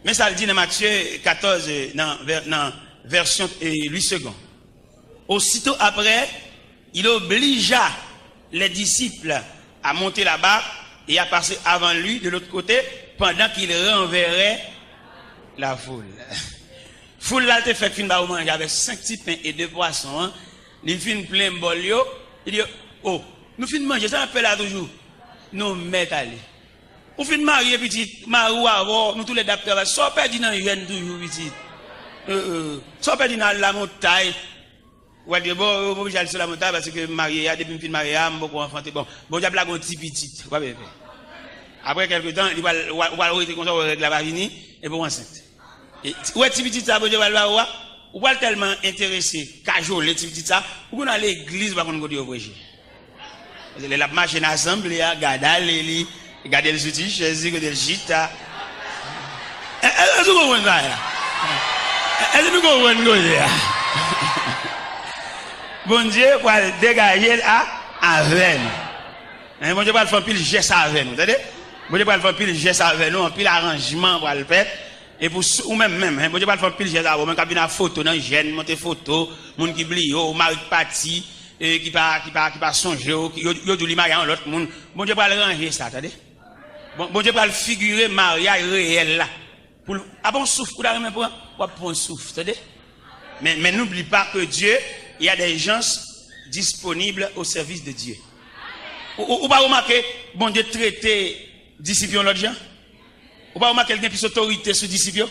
Mais ça le dit dans Matthieu 14, dans version 8 secondes. Aussitôt après, il obligea les disciples à monter là-bas et à passer avant lui de l'autre côté pendant qu'il renverrait la foule. Foule là, te fait fin au manger avec 5 petits pains et 2 poissons. Hein. Il fin plein bol yo. Il dit, oh, nous fin manger, ça appelle là toujours. Nous mettons aller. Ou fin marier petit, marou avant, nous tous les docteurs, soit perdu dans jeune toujours petit. Soit perdu dans la montagne. Ouais, bon, j'allais sur la montagne parce que marié, depuis fin marié, beaucoup enfanté. Bon, j'ai un petit petit. Après quelques temps, il va arrêter comme ça, avec la varini, et pour enceinte. Ouais, petit petit ça, ou pas tellement intéressé, cajole, les petits ça, ou qu'on a l'église, va qu'on côté au projet. La machine ensemble, il y a garder le soutien, chez le gita. Est-ce que vous comprenez ça? Est-ce que vous comprenez ça? Bon Dieu, pour dégager à veine. Bon Dieu, pour faire pile geste avec nous, vous entendez? Bon Dieu, pour faire pile geste avec nous, pile arrangement pour le faire. Et pour ou même, bon Dieu, pour faire pile geste avec nous, quand il y a une photo dans le gène, monter photo, moun qui blie, mari parti, qui pas songer, yo du mariage l'autre monde. Bon Dieu, pour le ranger ça, attendez? Bon Dieu, pour le figurer mariage réel là. Pour bon souffle, pour la pour un souffle, attendez? Mais n'oublie pas que Dieu, il y a des gens disponibles au service de Dieu. Ou pas remarquer, bon Dieu traiter disciples l'autre gens? Ou pas remarquer quelqu'un qui a plus autorité sur disciples?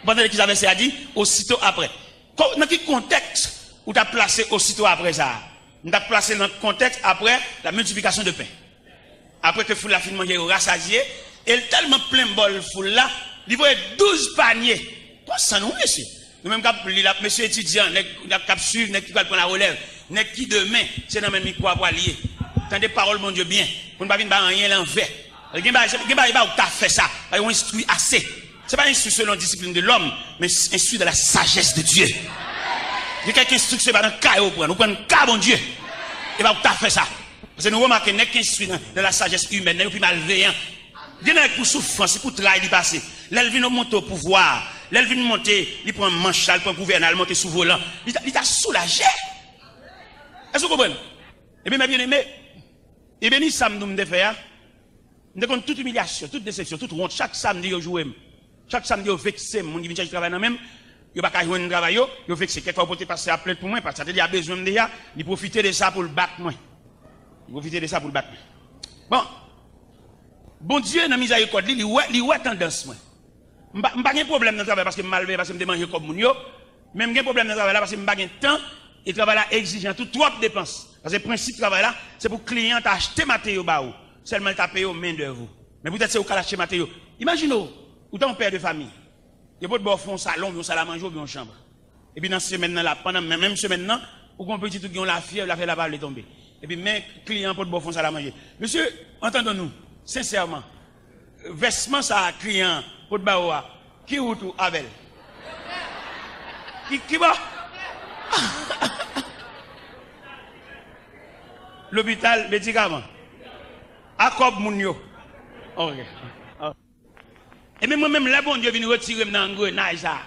Pendant qu'ils avaient ça dit, aussitôt après. Dans quel contexte où tu as placé aussitôt après ça? Tu as placé dans le contexte après la multiplication de pain. Après que foule la fin de manger au rassasié, et tellement plein bol foule là, il faut 12 paniers. Quoi ça nous, monsieur? Nous-mêmes, monsieur étudiant, nous avons suivre, nous avons prendre la relève, nous qui demain, c'est dans le même micro à lier. Tendez parole, mon Dieu, bien. Pour ne pas venir rien l'envers. Il n'y a pas fait ça. Il y a instruit assez. Ce n'est pas instruit selon la discipline de l'homme, mais instruit de la sagesse de Dieu. Il y a quelqu'un instruit dans le cas, nous prenons le cas, mon Dieu. Il va fait ça. Parce que nous remarquons qu'il n'y a qu'un instruit de la sagesse humaine, il n'y a plus malveillant. Il y a pour souffrance, pour travail, il passe. L'elvin monte au pouvoir. L'elvin monte, il prend un manche, il prend un gouverneur, il monte sous volant. Il t'a soulagé. Est-ce que vous comprenez? Et bien, mes bien-aimés, et bien, ça me fait, nous avons toute humiliation, toute déception, toute honte. Chaque samedi, vous jouez. Chaque samedi, vous vexez. Mon qui vient chercher travail dans même. Vous n'avez pas jouer un travail, vous vexez. Quelquefois, vous pouvez passer à plainte pour moi, parce que ça a besoin de ça. Il profite de ça pour le battre, moi. Il profite de ça pour le battre. Bon. Bon Dieu, dans la miséricorde, il y a tendance, moi. Je n'ai pas de problème dans le travail parce que je suis parce que je mange comme mon. Même j'ai un problème dans le travail parce que je n'ai pas de temps et le travail là exigeant, trop de dépenses. Parce que le principe du travail là, c'est pour que le client achète des matériaux, seulement il t'a payé aux mains de vous. Mais peut-être c'est au cas d'acheter des matériaux. Imaginez, vous êtes un père de famille. Il y a pas de un salon, un salle à manger ou une chambre. Et puis dans cette semaine-là, pendant même semaine-là, ou qu'on petit tout qui ont la fièvre, la fait la balle tomber. Et puis mes clients pour de un salle à manger. Monsieur, entendons-nous, sincèrement, vêtement ça client pour de baoua, qui ou tout avec? Qui va? L'hôpital, médicament. Accob Mounio. Ok. Et même moi-même, là, bon Dieu vient retirer dans le grenade ça.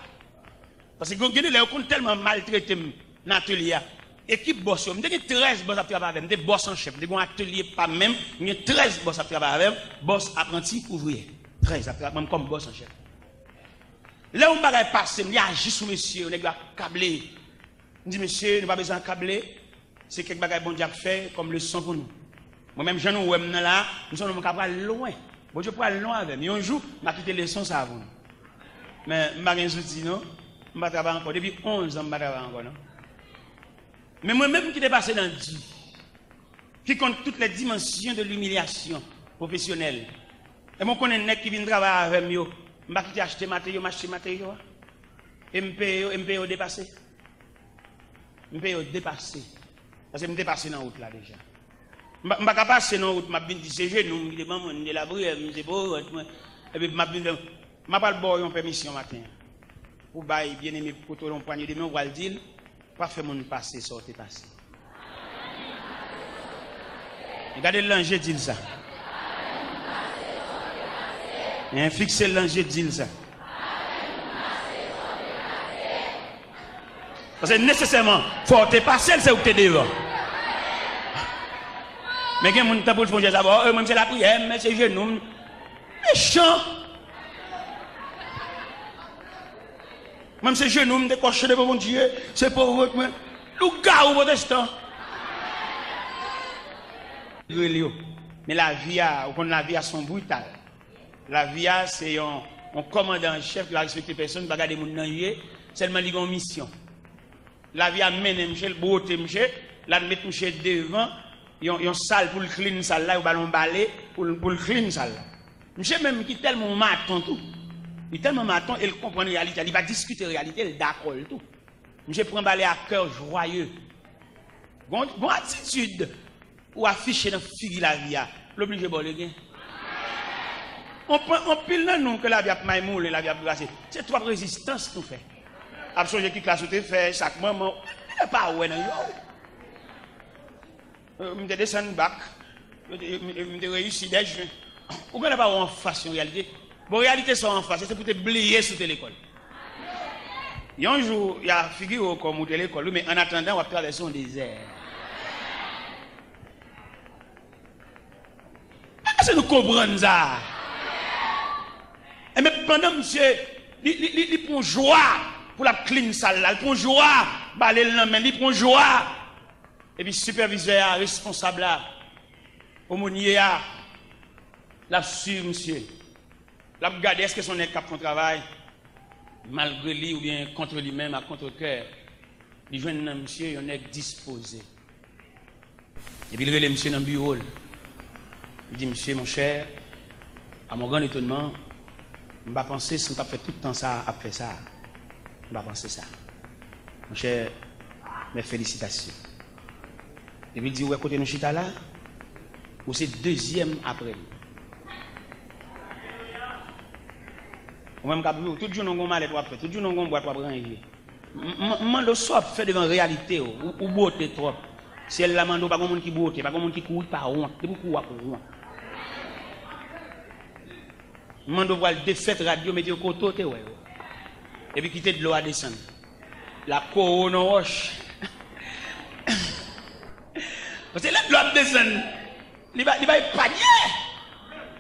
Parce que vous avez tellement maltraité dans l'atelier. Équipe boss, je suis 13 boss à travailler avec, je suis boss en chef, je suis un atelier pas même, je suis 13 boss à travailler avec, boss apprenti ouvrier. 13 à travailler même comme boss en chef. Là, on va passer, je agis sur monsieur, on est câblé. Je dis, monsieur, nous n'avons pas besoin de câbler. C'est quelque chose bon Dieu a fait comme leçon pour nous. Moi-même, je suis là, nous sommes loin. Bon Dieu, pour aller loin avec nous. Un jour, je vais quitter les leçons ça avant. Mais je n'ai pas de souci, non? Je vais travailler encore. Depuis 11 ans, je vais travailler encore, non? Mais moi-même qui est passé dans Dieu, qui compte toutes les dimensions de l'humiliation, professionnel. Et moi, je connais un mec qui vient travailler avec moi. Je vais acheter matériaux, m'acheter matériaux. Et je me dépassé. Je me dépassé. Parce que je me dépassé dans la route là déjà. Je ne vais pas passer dans la route, je vais dire c'est genou, je vais la brûler, c'est beau. Et puis je vais pas une permission matin. Pour bailler bien aimé pour tout le poignet de main, on va le dire, pas faire mon passer, sortir passer. Regardez l'ange dit ça. Fixez l'ange dit ça. Parce que nécessairement, il faut te passer, c'est où tu es devant. Mais quand on t'a pour le faire ça, même c'est la prière, mais c'est genou. Méchant. Même c'est genou, me décocher devant mon Dieu, c'est pour vous, le gars ou protestant. Mais la vie a son brutal. La vie a, c'est un commandant en chef qui va respecter personne, qui va garder mon nom, seulement il a une mission. La vie a mené monsieur, le beauté monsieur, la mettre monsieur devant, il y a une salle pour le clean salle là, ou ballon balai pour le clean salle là. Monsieur même qui est tellement maton tout. Il est tellement maton, il comprend la réalité, il va discuter la réalité, il d'accord tout. Monsieur prend balai à cœur joyeux. Bonne attitude ou afficher dans figure la vie, l'obligé de le gain. On pile dans nous que la vie a maïmoule et la vie a brassé. C'est trois résistances qu'on fait. Absolument qui classe où tu fais, chaque moment, il n'est pas ouais dans yo. Je descends bac, je réussis des jeux. Ou qu'on n'a pas en face en réalité. Bon, réalité sont en face, c'est pour te blier sous l'école. Il y a un jour, il y a une figure comme l'école, mais en attendant, on va traverser un désert. Est-ce que nous comprenons ça? Et mais pendant monsieur, il prend joie pour la clean salle là, il prend joie, balai le main, il prend joie. Et puis superviseur, responsable là, aumônier là, la sur monsieur. La regarder est-ce que son est cap de travail malgré lui ou bien contre lui-même à contre cœur. Il joue un monsieur, il est disposé. Et puis il relève monsieur dans le bureau. Il dit monsieur mon cher, à mon grand étonnement, je ne vais pas penser si on fait tout le temps ça après ça. Je ne vais pas penser ça. Mon cher, mes félicitations. Et puis il dit ouais côté nous chita là, ou c'est deuxième après. Ou même tout jour nous mal pour faire, tout jour nous boîte pour ranger. Mando soit fait devant réalité ou beauté trop. Si elle la mando pas monde qui beauté, pas monde qui court pas honte, c'est beaucoup pour honte. Mando voir le défaite radio mettre au côté ouais. Et puis quitter de l'eau à descendre. La corona roche. Parce que l'eau à descendre, il va épargner.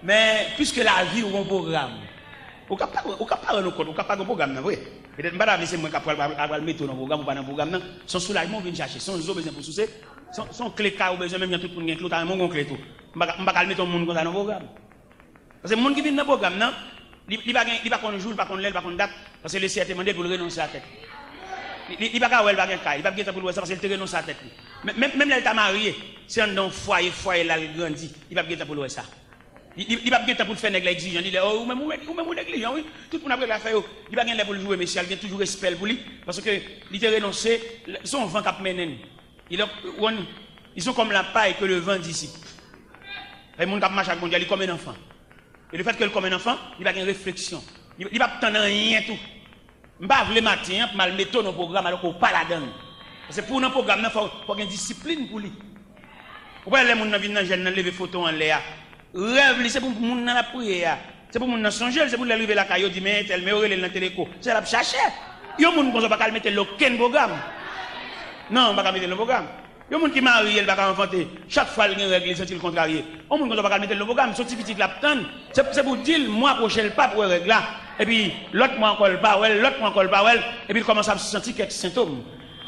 Mais puisque la vie ou un programme, ou pas un programme, oui. Peut-être pas c'est moi qui vais mettre dans le programme ou pas dans le programme. Son soulagement vient chercher, son besoin pour soucier, son clé car ou besoin même tout pour gagner clé, t'as mon clé tout. On va mettre le monde dans le programme. Parce que le monde qui vient dans le programme, il va qu'on jour, il va qu'on l'aile, il va qu'on date, parce que les CRT demandé pour renoncer à la tête. Il va pas il va pas gagner pour le parce qu'il te renonce à la tête. Même là il t'a marié, c'est un dans foyer là il grandit, il va pas gagner pour le ça. Il va pas gagner pour faire nèg exigeant, il dit oh même nègligent oui, tout pour après la faire, il va gagner pour le jouer mais il vient toujours respect pour lui parce que il te renoncer, son vent cap menen. Ils sont comme la paille que le vent dissipe. Les monde cap marche avec mondial, il comme un enfant. Et le fait que comme un enfant, il va avoir une réflexion. Il va pas attendre rien tout. Je ne vais pas le matin, mal mettre dans le programme alors qu'on pas la donne. Parce que pour un programme, il faut avoir une discipline pour lui. Vous voyez, les gens viennent dans lever photo en l'air. Rêve, c'est pour les gens dans la prière. C'est pour les gens dans son jeu, c'est pour les lever la caillou, dit, mais tel, mais dans la téléco. C'est la chercher. Il y a des gens qui ne vont pas mettre aucun programme. Non, on ne va pas mettre le programme. Il y a des gens qui marient, ils ne vont pas inventer. Chaque fois, il y a une règle, ils sont contrariés. Il y a des gens qui ne vont pas mettre le programme. Ils sont petits la petite. C'est pour dire, moi, prochain, le pape, ouais, règle là. Et puis, l'autre, moi, encore le pas, ouais, l'autre, moi, encore le pas, ouais. Et puis, il commence à se sentir quelques symptômes.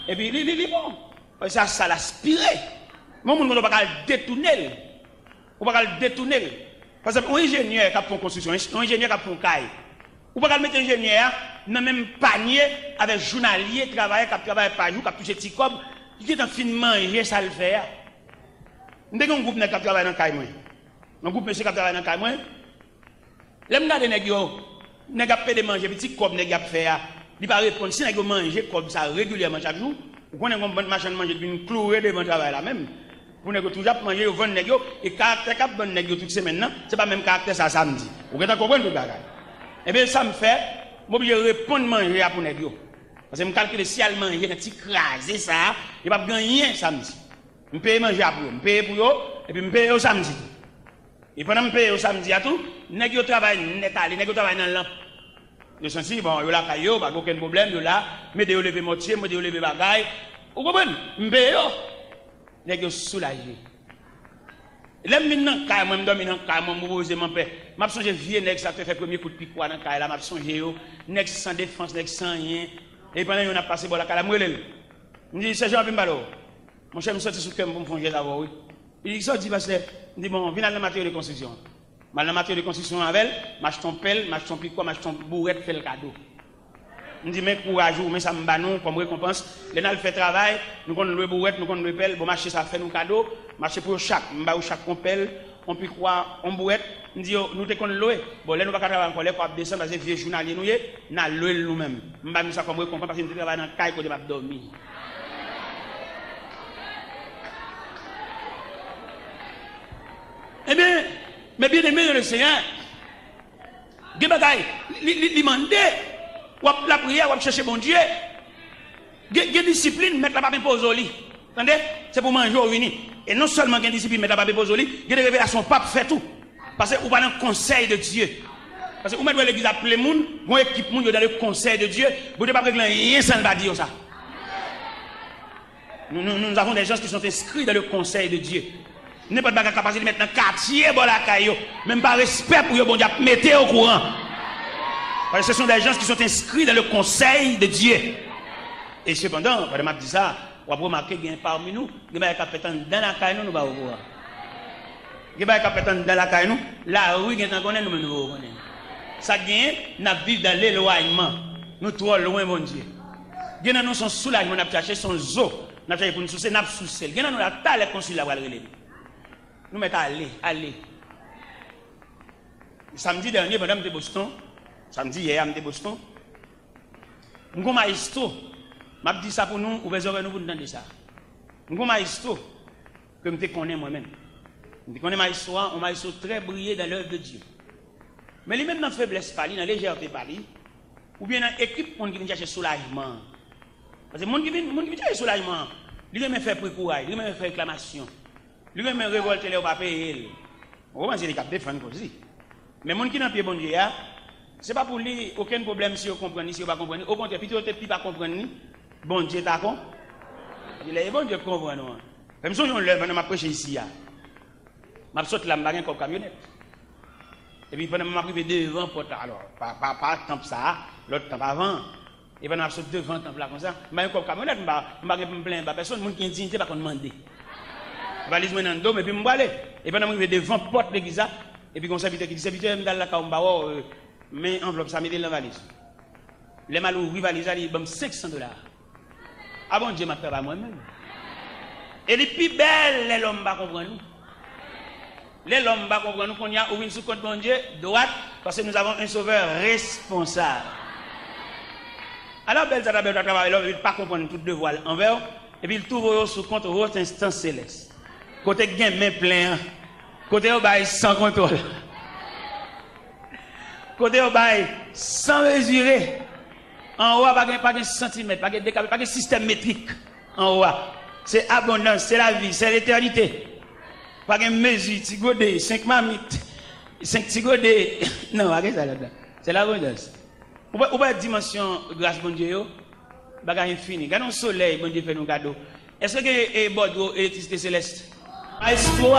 Et puis, il est bon. Ça l'aspire. Mais on ne va pas le détourner. On ne va pas le détourner. Parce qu'un ingénieur qui a fait une construction, un ingénieur qui a fait une caille. On ne va pas mettre un ingénieur dans le même panier avec journalier, qui travaille par jour, qui a touché petit cob. Il est en finement, il ça le faire. Nous avons un groupe qui travaille dans le caille. Un groupe monsieur qui travaille dans le cas, l'aime garder nèg yo, nèg a fait de manger petit cob nèg a fait il pas répondre si nèg yo manger comme ça régulièrement chaque jour, ou connaît une bonne machine manger une clouer devant travail là même. Pour nèg toujours manger yo vendre nèg yo et caractère cap bonne nèg yo toute semaine là, c'est pas même caractère ça samedi. Vous avez compris le bagage. Et bien ça me fait m'obligé répondre manger pour nèg yo. Parce que me calculer si elle manger un petit crasé ça, il pas gagner samedi. Me paye manger pour eux, me paye pour eux et puis me paye au samedi. Et pendant me paye au samedi à tout, nèg yo travail net aller, nèg yo travail dans lampe. De sens bon, yo la caillou, pas aucun problème, yo là, mais de lever mortier, me de lever bagaille. Vous comprenez? Me paye yo. Nèg yo soulagé. L'aime maintenant caille moi me dormir dans caille moi me poser mon père. M'a songé vieux nèg ça fait premier coup de pic dans caille là, m'a songé yo, nèg sans défense, nèg sans rien. Et pendant on a passé bon la caille, moi me dit c'est Jean Pimbalo. Mon cher me sorti sous cœur pour me faire d'abord oui. Il dit sorti parce que il dit bon, viens dans la matière de construction. Mal la matière de construction avec, m'achète ton pelle, m'achète ton pic, m'achète ton bourrette fait le cadeau. On dit mais courage mais ça me bat nous comme récompense. Les n'a fait travail, nous connaissons le bourrette, nous connaissons le pelle, bon marché ça fait nous cadeau, marché pour chaque, m'ba ou chaque pelle, on peut croire on bourrette, on dit nous te connaissons louer. Bon là nous pas travailler encore, les pour descendre parce que vieux journalier nous n'a louer nous-même. M'ba nous ça comme récompense parce que nous travaille dans caille côté m'a dormir. Eh bien, mais bien aimé le Seigneur, des bagailles, il demande, la prière, ou chercher bon Dieu, des discipline, mettre la papier pose au lit. Entendez? C'est pour manger au uni. Et non seulement des discipline, mettre la papier pose au lit, des révélations, pape fait tout. Parce que vous pas dans le conseil de Dieu. Parce que vous mettez l'église appeler les gens, vous équipe dans le conseil de Dieu, vous ne pouvez pas régler rien sans le dire ça. Nous avons des gens qui sont inscrits dans le conseil de Dieu. N'est pas de capacité de mettre dans le quartier, bon la caillou, même pas respect pour eux, bon Dieu, mettez au courant. Parce que ce sont des gens qui sont inscrits dans le conseil de Dieu. Et cependant, quand je dis ça, on va remarquer qu'il y a parmi nous, il y a des capitaines dans la caillou, nous ne pouvons pas voir. Il y a des capitaines dans la caillou, la rue, il y a des connaît, nous ne pouvons pas. Ça gagne, nous vivons dans l'éloignement. Nous trop loin, mon Dieu. Il y a nous son soulagement, nous avons cherché son zoo, nous avons cherché pour nous soucier, nous avons soucié. Il y a nous la taille, les consuls, la relève. Nous mettons aller. Samedi dernier, madame de Boston, samedi hier, madame de Boston, nous avons un maestro, m'a dit ça pour nous, ouvrez nous pour nous entendre ça. Nous avons un maestro que je connais moi-même. Je connais un maestro très brillant dans l'œuvre de Dieu. Mais lui même dans la faiblesse, dans la légèreté, ou bien dans l'équipe qui vient chercher soulagement. Parce que les gens qui viennent chercher soulagement, ils vient faire précourage, ils vient faire réclamation. Lui même révolté les papiers. On va essayer de défendre aussi. Mais les gens qui n'ont pas bon Dieu, ce n'est pas pour lui aucun problème si vous comprenez, si vous ne comprenez pas. Au contraire, plutôt que pas comprendre, bon Dieu d'accord. Il est bon Dieu comprend. Même si on lève, on m'a prêché ici. Je saute là, je comme camionnette. Et puis pendant que je suis devant le porte, alors, pas temps ça, l'autre temps avant. Et pendant que je saute devant le temple là comme ça, je suis comme camionnette, je me plains pas personne, les gens qui ont dignité, pas qu'on demande. Valise moi dans le dos, et puis je vais aller. Et pendant que je vais devant la porte de l'église, et puis, serviteur qui dit, serviteur, je vais dans la caille, mais enveloppe, ça met dans la valise. Les mal ouvrir la valise, il donne $500. Ah bon Dieu m'a fait à moi-même. Et les plus belles, les hommes ne comprennent pas. Les hommes ne comprennent pas qu'on y a ouvert sous compte bon Dieu, droite, parce que nous avons un sauveur responsable. Alors, belle, ça va travailler, il ne pas comprendre tout devoir envers, et puis il trouve sous compte votre instance céleste. Côté gain main plein, côté au bail sans contrôle, côté au bail sans mesurer, en haut pas de centimètre, pas de décalage, pas de système métrique, en haut c'est abondance, c'est la vie, c'est l'éternité, pas de mesure, tigodé, 5 mamites, 5 tigodé, non, pas ça là-dedans, c'est l'abondance. Ou pas dimension grâce bon Dieu, bagage infini, regardons le soleil, bon Dieu fait nos cadeaux. Est-ce que Bordeaux électricité céleste? Maestro,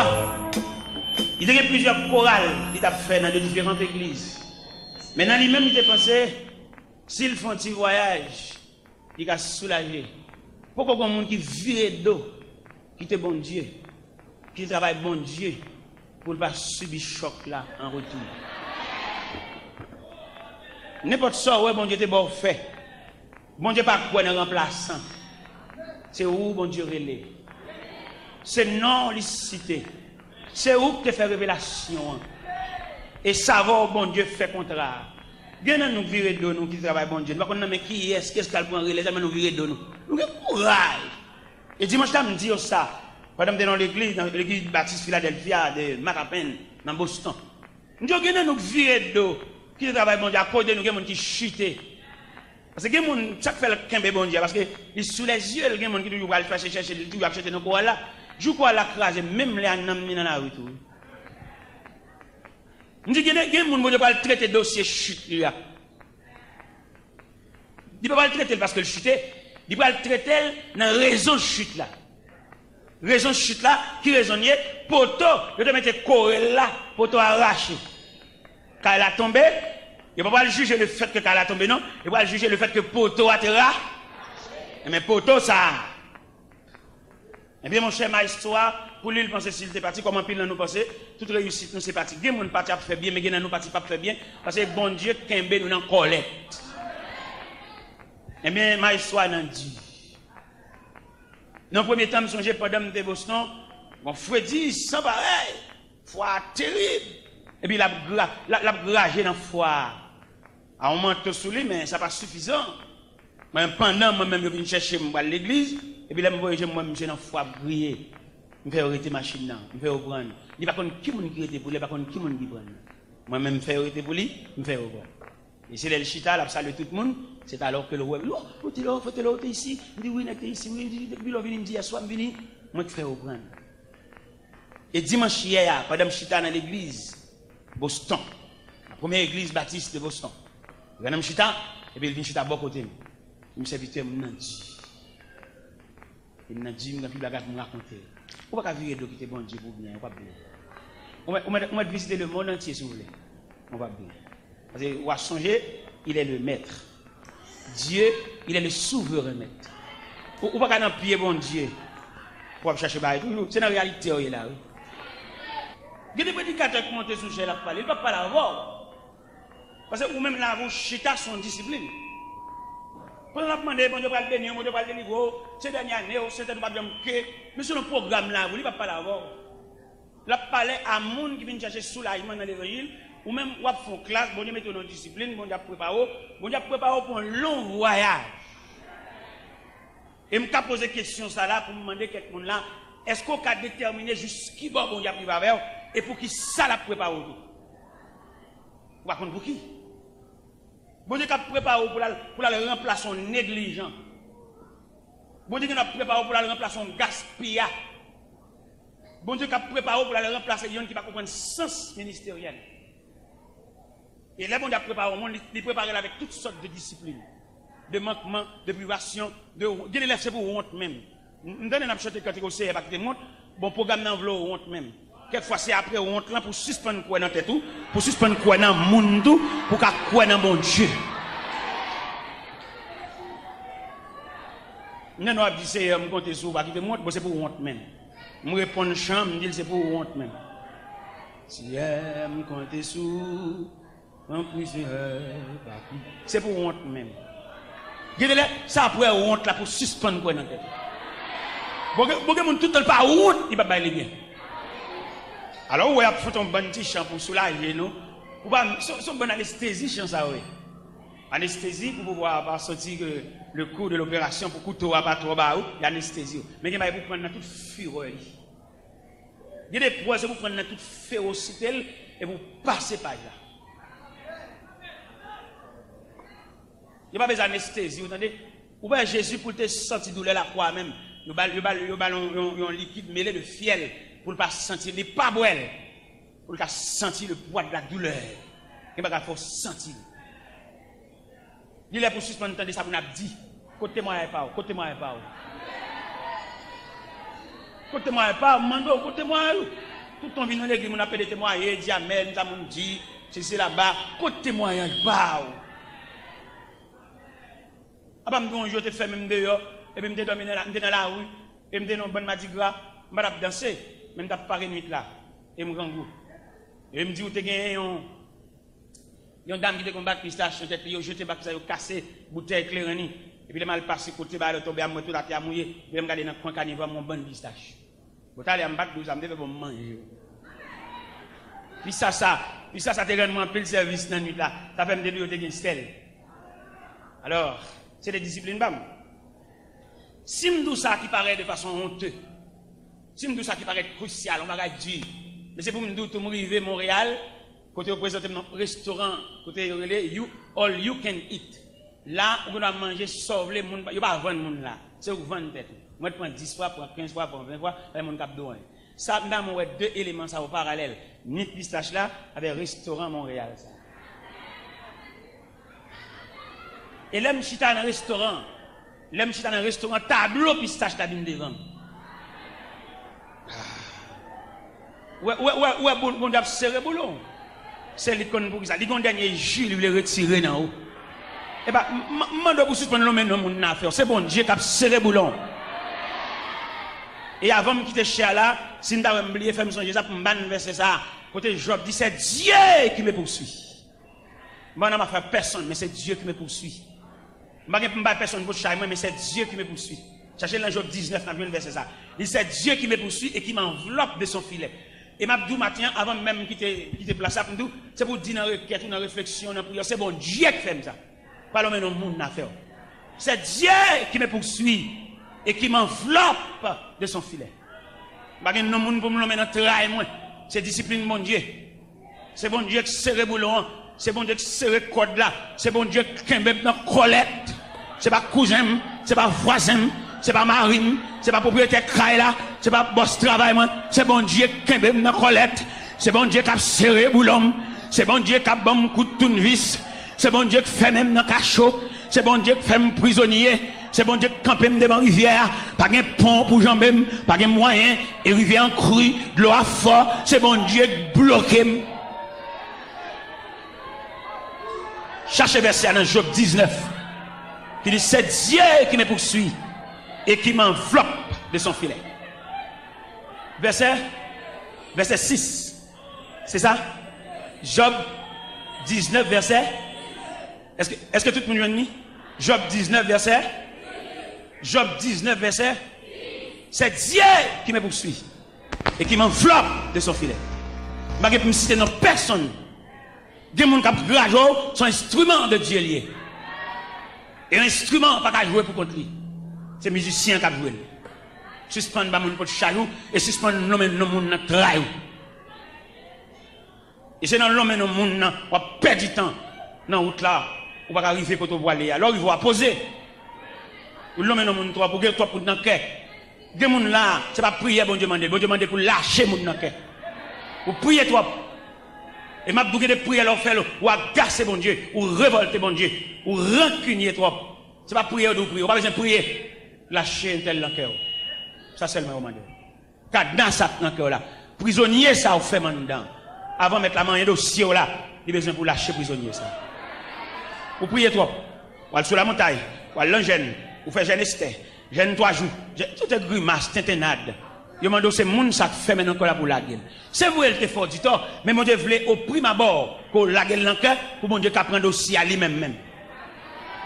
il y a plusieurs chorales qu'il a fait dans de différentes églises. Maintenant, lui-même, il a pensé, s'il font un petit voyage, il a soulagé. Pourquoi il y a des gens qui vivent d'eau, qui te bon Dieu, qui travaille bon Dieu, pour ne pas subir choc là en retour. N'importe ça, ouais, bon Dieu, t'es bon fait. Bon Dieu, pas quoi dans remplaçant. C'est où bon Dieu relève. C'est non licité. C'est où que tu fais révélation. Et savoir, bon Dieu, fait contraire. Bien nous virer de nous qui travaillent, bon Dieu. Nous ne mais qui est-ce qu'est-ce qu'elle prend les amis nous virer de nous. Nous avons courage. Et dimanche, je me dis ça. Pendant que dans l'église Baptiste Philadelphia de Matapen, dans Boston. Nous avons nous virer de nous qui travaillent, bon Dieu, à côté de nous, il y a des gens qui chutent. Parce que les gens qui fait le camp, bon Dieu, parce que sous les yeux, il y a des gens qui toujours vont chercher, toujours acheter nos cours là. Je crois la craser, même les amis dans la rue. Je dis qu'il y a des gens qui vont traiter le dossier chute. Il ne peut pas le traiter parce que le chute, il va le traiter dans la raison de chute là. Raison de chute là, qui raisonnier, poteau, il te mettre corps là, poteau arraché. Quand elle a tombé, il ne va pas le juger le fait que quand elle a tombé, non. Il va le juger le fait que poteau a été arraché. Mais poteau ça. Eh bien, mon cher maestro, pour lui, il pense s'il était parti, comment pile nous penser, toute réussite nous c'est parti. Il y a des gens qui fait bien, mais il y a des gens qui pas fait bien, parce que bon Dieu, Kembe nous en collecte. Eh bien, maestro n'a dit. Dans le premier temps, je songeais pendant de Boston, mon frère dit, sans pareil, foi terrible. Et puis, il a gragé dans la foi. On manteau sous lui, mais ça n'est pas suffisant. Mais pendant, moi-même, je viens chercher à l'église, et puis là, je moi, je suis dans la foi briller. Je fais arrêter ma machine, je fais reprendre. Il n'y a pas qui qui était pour lui, il n'y a pas qui qui prend. Moi-même, je fais arrêter pour lui, je fais reprendre. Et c'est le chita, là, salue tout le monde, c'est alors que le roi, oh, faut-il ici, il dit oui, il est ici, oui, depuis l'on vient me dire, soit venu, moi, je fais reprendre. Et dimanche hier, pendant que je suis dans l'église, Boston, la première église baptiste de Boston, je suis chita, et puis il vient chita à bon côté. Je me serviteur, je me dit. Il m'a dit, je me raconter. On ne va pas virer de quitter bon Dieu pour bien, on va bien. On va visiter le monde entier si vous voulez. On va bien. Parce que, on va songer, il est le maître. Dieu, il est le souverain maître. On ne va pas pied bon Dieu pour chercher bail. C'est la réalité là. Il y a des prédicateurs qui montent sur la parole, ils ne peuvent pas l'avoir. Parce que vous-même là, vous chita son discipline. Quand on a demandé, bon Dieu va le bénir, bon Dieu va le délivrer, ces dernières années, c'est un pas bien que, mais sur le programme là, vous ne pouvez pas l'avoir. Là, parler à monde qui vient chercher soulagement dans l'évangile, ou même, ou font classe, bon Dieu mettez dans discipline, bon Dieu préparé pour un long voyage. Et je me pose des questions ça là pour me demander quelqu'un là, est-ce qu'on a déterminé jusqu'à bon Dieu préparé et pour qui ça l'a préparé tout? Vous va pour qui? Bon Dieu a préparé pour le remplacer en négligent. Bon Dieu a préparé pour le remplacer en gaspillage. Bon Dieu a préparé pour le remplacer les gens qui ne comprennent pas le sens ministériel. Et là, bon Dieu a préparé au monde, il prépare avec toutes sortes de disciplines, de manquements, de privations, de l'élève c'est pour honte même. Nous donnons une chanter quand il y a des honte, bon programme d'enveloppe honte même. Quelquefois c'est après honte là pour suspendre quoi dans tête tout, pour suspendre quoi dans monde tout, pour qu'à quoi dans bon Dieu. Non non dit c'est me compter sur pas quitter honte, c'est pour honte même. Me répondre chambre, me dit c'est pour honte même. Si me compter sur un plusieurs c'est pour honte même. Regardez ça après honte là pour suspendre quoi dans tête. Bon mon tout le pas honte, il va pas aller bien. Alors, on a fait un bon petit chant pour soulager nous. C'est une bonne anesthésie, chant ça, oui. Anesthésie pour pouvoir sortir le cours de l'opération pour couteau à pas trop bas, l'anesthésie. Mais il y a pour prendre toute fureur. Il y a des poids pour prendre toute férocité et pour passer par là. Il n'y a pas besoin d'anesthésie, vous entendez? Ou bien Jésus pour te sentir douleur la croix même. Il y a un liquide mêlé de fiel. Pour ne pas sentir les pas boire, pour ne pas sentir le poids de la douleur. Il ne faut sentir. Il est pour suspendre de ça, vous avez dit, côté-moi et pas, côté-moi et pas. Côté-moi et pas, mando, côté-moi. Tout ton vin dans l'église, on appelle des témoignages, dit amen, ça m'a dit, c'est là-bas, côté-moi et pas. Après, je te fais même dehors, et puis je dormi dans la rue, et je me dis non, bonne Mardi Gras, je vais danser. Même t'as paré nuit là et me rend goût et me dit où t'es gagné une dame qui te combat pistache tête yo jeté bac ça yo cassé bouteille clairani et puis le mal passé côté ba le tomber à moi tout la mouillé et me regarder dans coin carnival mon bonne pistache bon t'allez en bac 12 am devait bon manger Puis ça te rend moins pile service dans la nuit là. Ça fait me dire que tu as stèle. Alors, c'est des disciplines bam. Si je dis ça qui paraît de façon honteuse, si je dis ça qui paraît crucial, on va dire, mais c'est pour me dire que je arrive à Montréal, côté représenter mon restaurant, côté all you can eat. Là, on doit manger sauve les monde, il va pas vendre monde là. C'est vous vendre tête. Moi je prends 10 fois, prends 15 fois, prends 20 fois, et mon cap douane. Ça dans moi deux éléments ça au parallèle. Ni pistache là avec restaurant Montréal ça. Et l'homme chita dans un restaurant, tableau pistache là bin devant. Ouais, bon d'ab serré boulon. C'est li kon pour ça. Li kon dernier jus, il veut retirer dans haut. Eh ben, mande pour suspendre l'homme dans mon affaire. C'est bon, Dieu qui a serré boulon. Et avant de quitter chez là, si je n'avais oublié faire me songer ça pour me banner verser ça, côté Job dit c'est Dieu qui me poursuit. Moi, je n'ai pas fait personne, mais c'est Dieu qui me poursuit. Je n'ai pas personne pour chasser moi, mais c'est Dieu qui me poursuit. Cherchez dans Job 19, dans le verset ça. Il c'est Dieu qui me poursuit et qui m'enveloppe de son filet. Et m'a dit matin, avant même quitter place, c'est pour dire dans la requête, dans la réflexion, dans la prière, c'est bon Dieu qui fait ça. Pas l'homme dans le monde n'a fait. C'est Dieu qui me poursuit et qui m'enveloppe de son filet. Pas que non monde pour me l'emmener dans le travail moi. C'est discipline mon Dieu. C'est bon Dieu qui serre boulon, c'est bon Dieu qui serre code là, c'est bon Dieu qui kembe dans collecte. C'est pas cousin, c'est pas voisin, c'est pas marine, c'est pas propriétaire craille là, c'est pas boss travail moi, c'est bon Dieu qui kembe dans collecte. C'est bon Dieu qui a serré boulon, c'est bon Dieu qui a bon coup de tournevis. C'est bon Dieu qui fait même dans le cachot. C'est bon Dieu qui fait me prisonnier. C'est bon Dieu qui campe devant la rivière. Pas de pont pour jamber, pas de moyen. Et rivière en crue, de l'eau à fort. C'est bon Dieu qui bloque. Cherchez verset dans Job 19. Qui dit c'est Dieu qui me poursuit et qui m'enveloppe de son filet. Verset 6. C'est ça? Job 19, verset. Est-ce que tout le monde dit? Job 19, verset. Job 19, verset. C'est Dieu qui me poursuit et qui m'enveloppe de son filet. Je ne vais pas citer personne. Des gens qui ont son instrument de Dieu lié. Et l'instrument pas qu'à jouer pour contre lui. C'est musicien qui a joué. Suspendre les gens pour chajou et suspendre l'homme dans le travail. Et c'est dans l'homme dans le monde, on va perdre du temps dans la route là. On va arriver pour te voir aller. Alors il va poser. Ou l'homme dans le monde, pour que toi pour dans le cœur. Des gens là, c'est pas prier, bon Dieu demande. Bon Dieu demande pour lâcher mon dans le cœur. Ou prier toi. Et m'a bouquet de prier alors faire ou agacer bon Dieu, ou révolter bon Dieu, ou rancunier toi. C'est pas prier ou prier. On pas besoin de prier. Lâcher un tel dans le cœur. Ça seulement au demande. Car dans ça dans le cœur là, prisonnier ça ou fait dedans. Avant de mettre la main dans le dossier là, il a besoin pour lâcher prisonnier ça. Vous priez trop. Ou aller sur la montagne, ou aller l'engène, ou faire jeûne Esther, jeûne 3 jours. Tout est grimace, tintinade. Je me demande, c'est le monde qui fait maintenant pour la gueule. C'est vous, elle te fort du temps, mais mon Dieu voulait au prime abord pour la gueule dans le cœur, pour mon Dieu prendre aussi à lui-même.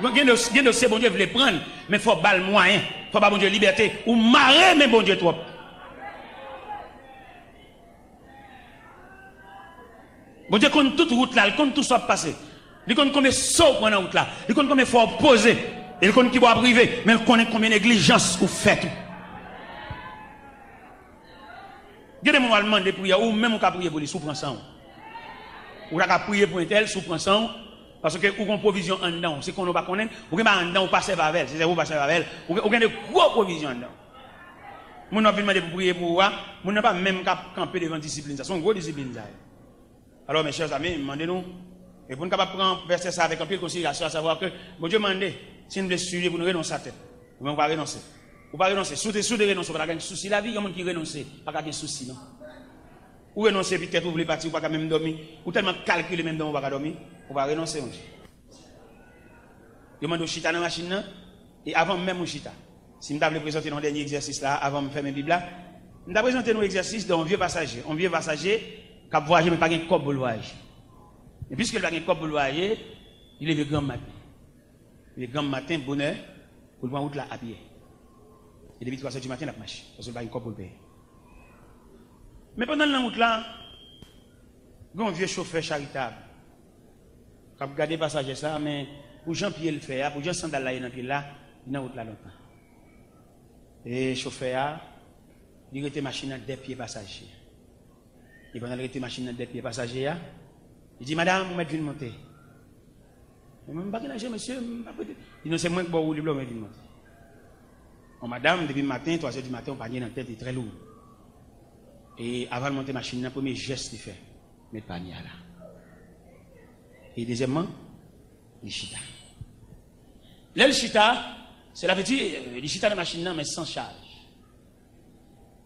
Il y a des dossiers, bon Dieu voulait prendre, mais il faut pas le moyen, il faut pas bon Dieu liberté, ou marrer, mais bon Dieu trop. Bon Dieu compte toute route là, il compte tout ça passer. Il compte combien de sauts pendant la route là, il compte combien de fois poser, il compte qui va priver, mais il compte combien de négligence vous faites. Gardez moi demander prière ou même on peut prier pour les sous-prend ça. Ou la prier pour un tel sous-prend ça parce que ou qu'on provision en dedans, c'est qu'on ne pas connaître, ou que en dedans ou passer avec, c'est vous passer avec, ou gagne de gros provisions en dedans. Mon n'a pas demandé pour prier pour moi, mon n'a pas même camper devant discipline, ça sont gros discipline ça. Alors mes chers amis, demandez-nous et pour nous capable prendre verset ça avec un peu de considération à savoir que bon Dieu mande si nous blessure pour nous renoncer à tête. Ou même pas renoncer. Ou pas renoncer, sous de renoncer, pas de souci la vie, il y a des gens qui renoncent, pas de souci non. Ou renoncer peut-être vous voulez partir, ou pas même dormir, ou tellement calculer même dans pas dormir, ou pas renoncer on dit. Je demande chita dans la machine et avant même au chita. Si je vais présenter dans le dernier exercice là avant de faire mes bibles là, je vais présenter nos exercices d'un vieux passager qui a voyagé mais pas de corps pour le voyage. Et puisque il n'a pas de corps pour le voyage, il est le grand matin. Le grand matin bonheur pour le prendre route là à pied. Et depuis 3h du matin, il a marché. Parce qu'il n'a pas de corps pour le payer. Mais pendant la route là, un vieux chauffeur charitable. Quand vous regardez passager ça, mais pour Jean-Pierre le faire, pour Jean Sandal là, dans pied là, il a route là longtemps. Et chauffeur, il était machine à des pieds passagers. Et pendant qu'il était machine à des pieds passagers, il dit, madame, vous m'êtes venu monter. Je ne sais pas qui monsieur. Il ne sait moins que vous voulez monter. Madame, depuis le matin, 3h du matin, on panier dans la tête est très lourd. Et avant de monter la machine, le premier geste qu'il fait, mettre le panier là. Et deuxièmement, le chita. Là, le chita, c'est la petite, le chita de la machine, mais sans charge.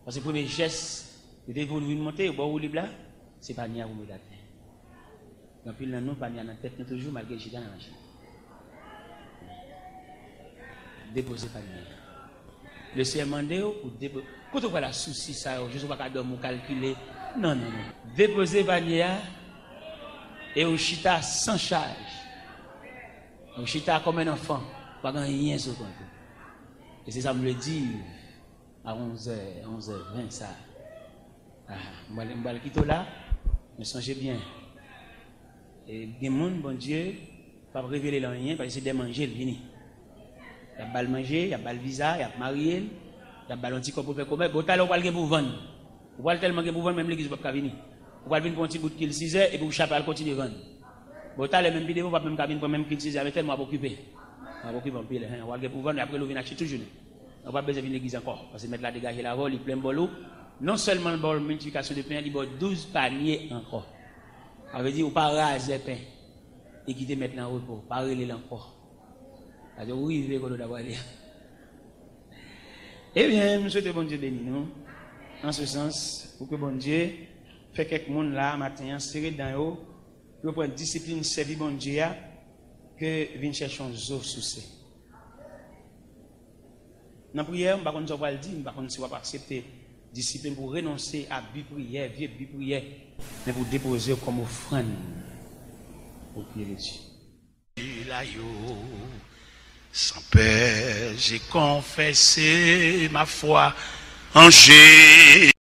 Parce que le premier geste, de vous monter, vous voulez là, c'est le panier à vous mettre la tête. Donc, puis, nous, panier dans la tête, nous toujours malgré le chita dans la machine. Déposer le panier. Le CMD ou déposer. Quand on voit la souci, ça, je ne sais pas dormir ou calculer. Non, non, non. Déposer panier et au chita sans charge. Au chita comme un enfant, pas rien sur compte. Et c'est ça me le dit à 11h20 ça. Je vais le quitter là, mais songez bien. Et des gens, bon Dieu, pas révéler rien parce que c'est des manger le vini. Il y a bal manger, il y a bal visa, il y a marié, il y a bal anti pour faire commerce. Bon talent pour pour vendre. Vous voyez tellement que pour vendre même l'église pas venir. Vous allez venir pour un petit bout de kill 6 heures et pour chaper continuer vendre. Bon talent même vidéo pas même cabine pour même kill 6 heures avec tellement occupé. On va occuper un peu on va aller pour vendre après nous venir acheter toujours. On va besoin de l'église encore parce que mettre la dégager la vol, il plein bolo. Non seulement le bol multiplication de pain, il y a 12 paniers encore. Ça veut dire ou pas raser pain et quitter maintenant en repos, pas reler encore. Alors, oui, il veut d'avoir l'air. Eh bien, nous souhaitons bon Dieu béni nous. En ce sens, pour que bon Dieu fait quelques monde là, matin, serré dans eux, pour prendre discipline, servir bon Dieu, que viennent chercher un zoo souci. Dans la prière, je ne sais pas si on va le dire, je ne sais pas si on va accepter discipline pour renoncer à vie prière, vieux vie prière, mais pour déposer comme offrande au pied de Dieu. Sans peur, j'ai confessé ma foi en Jésus.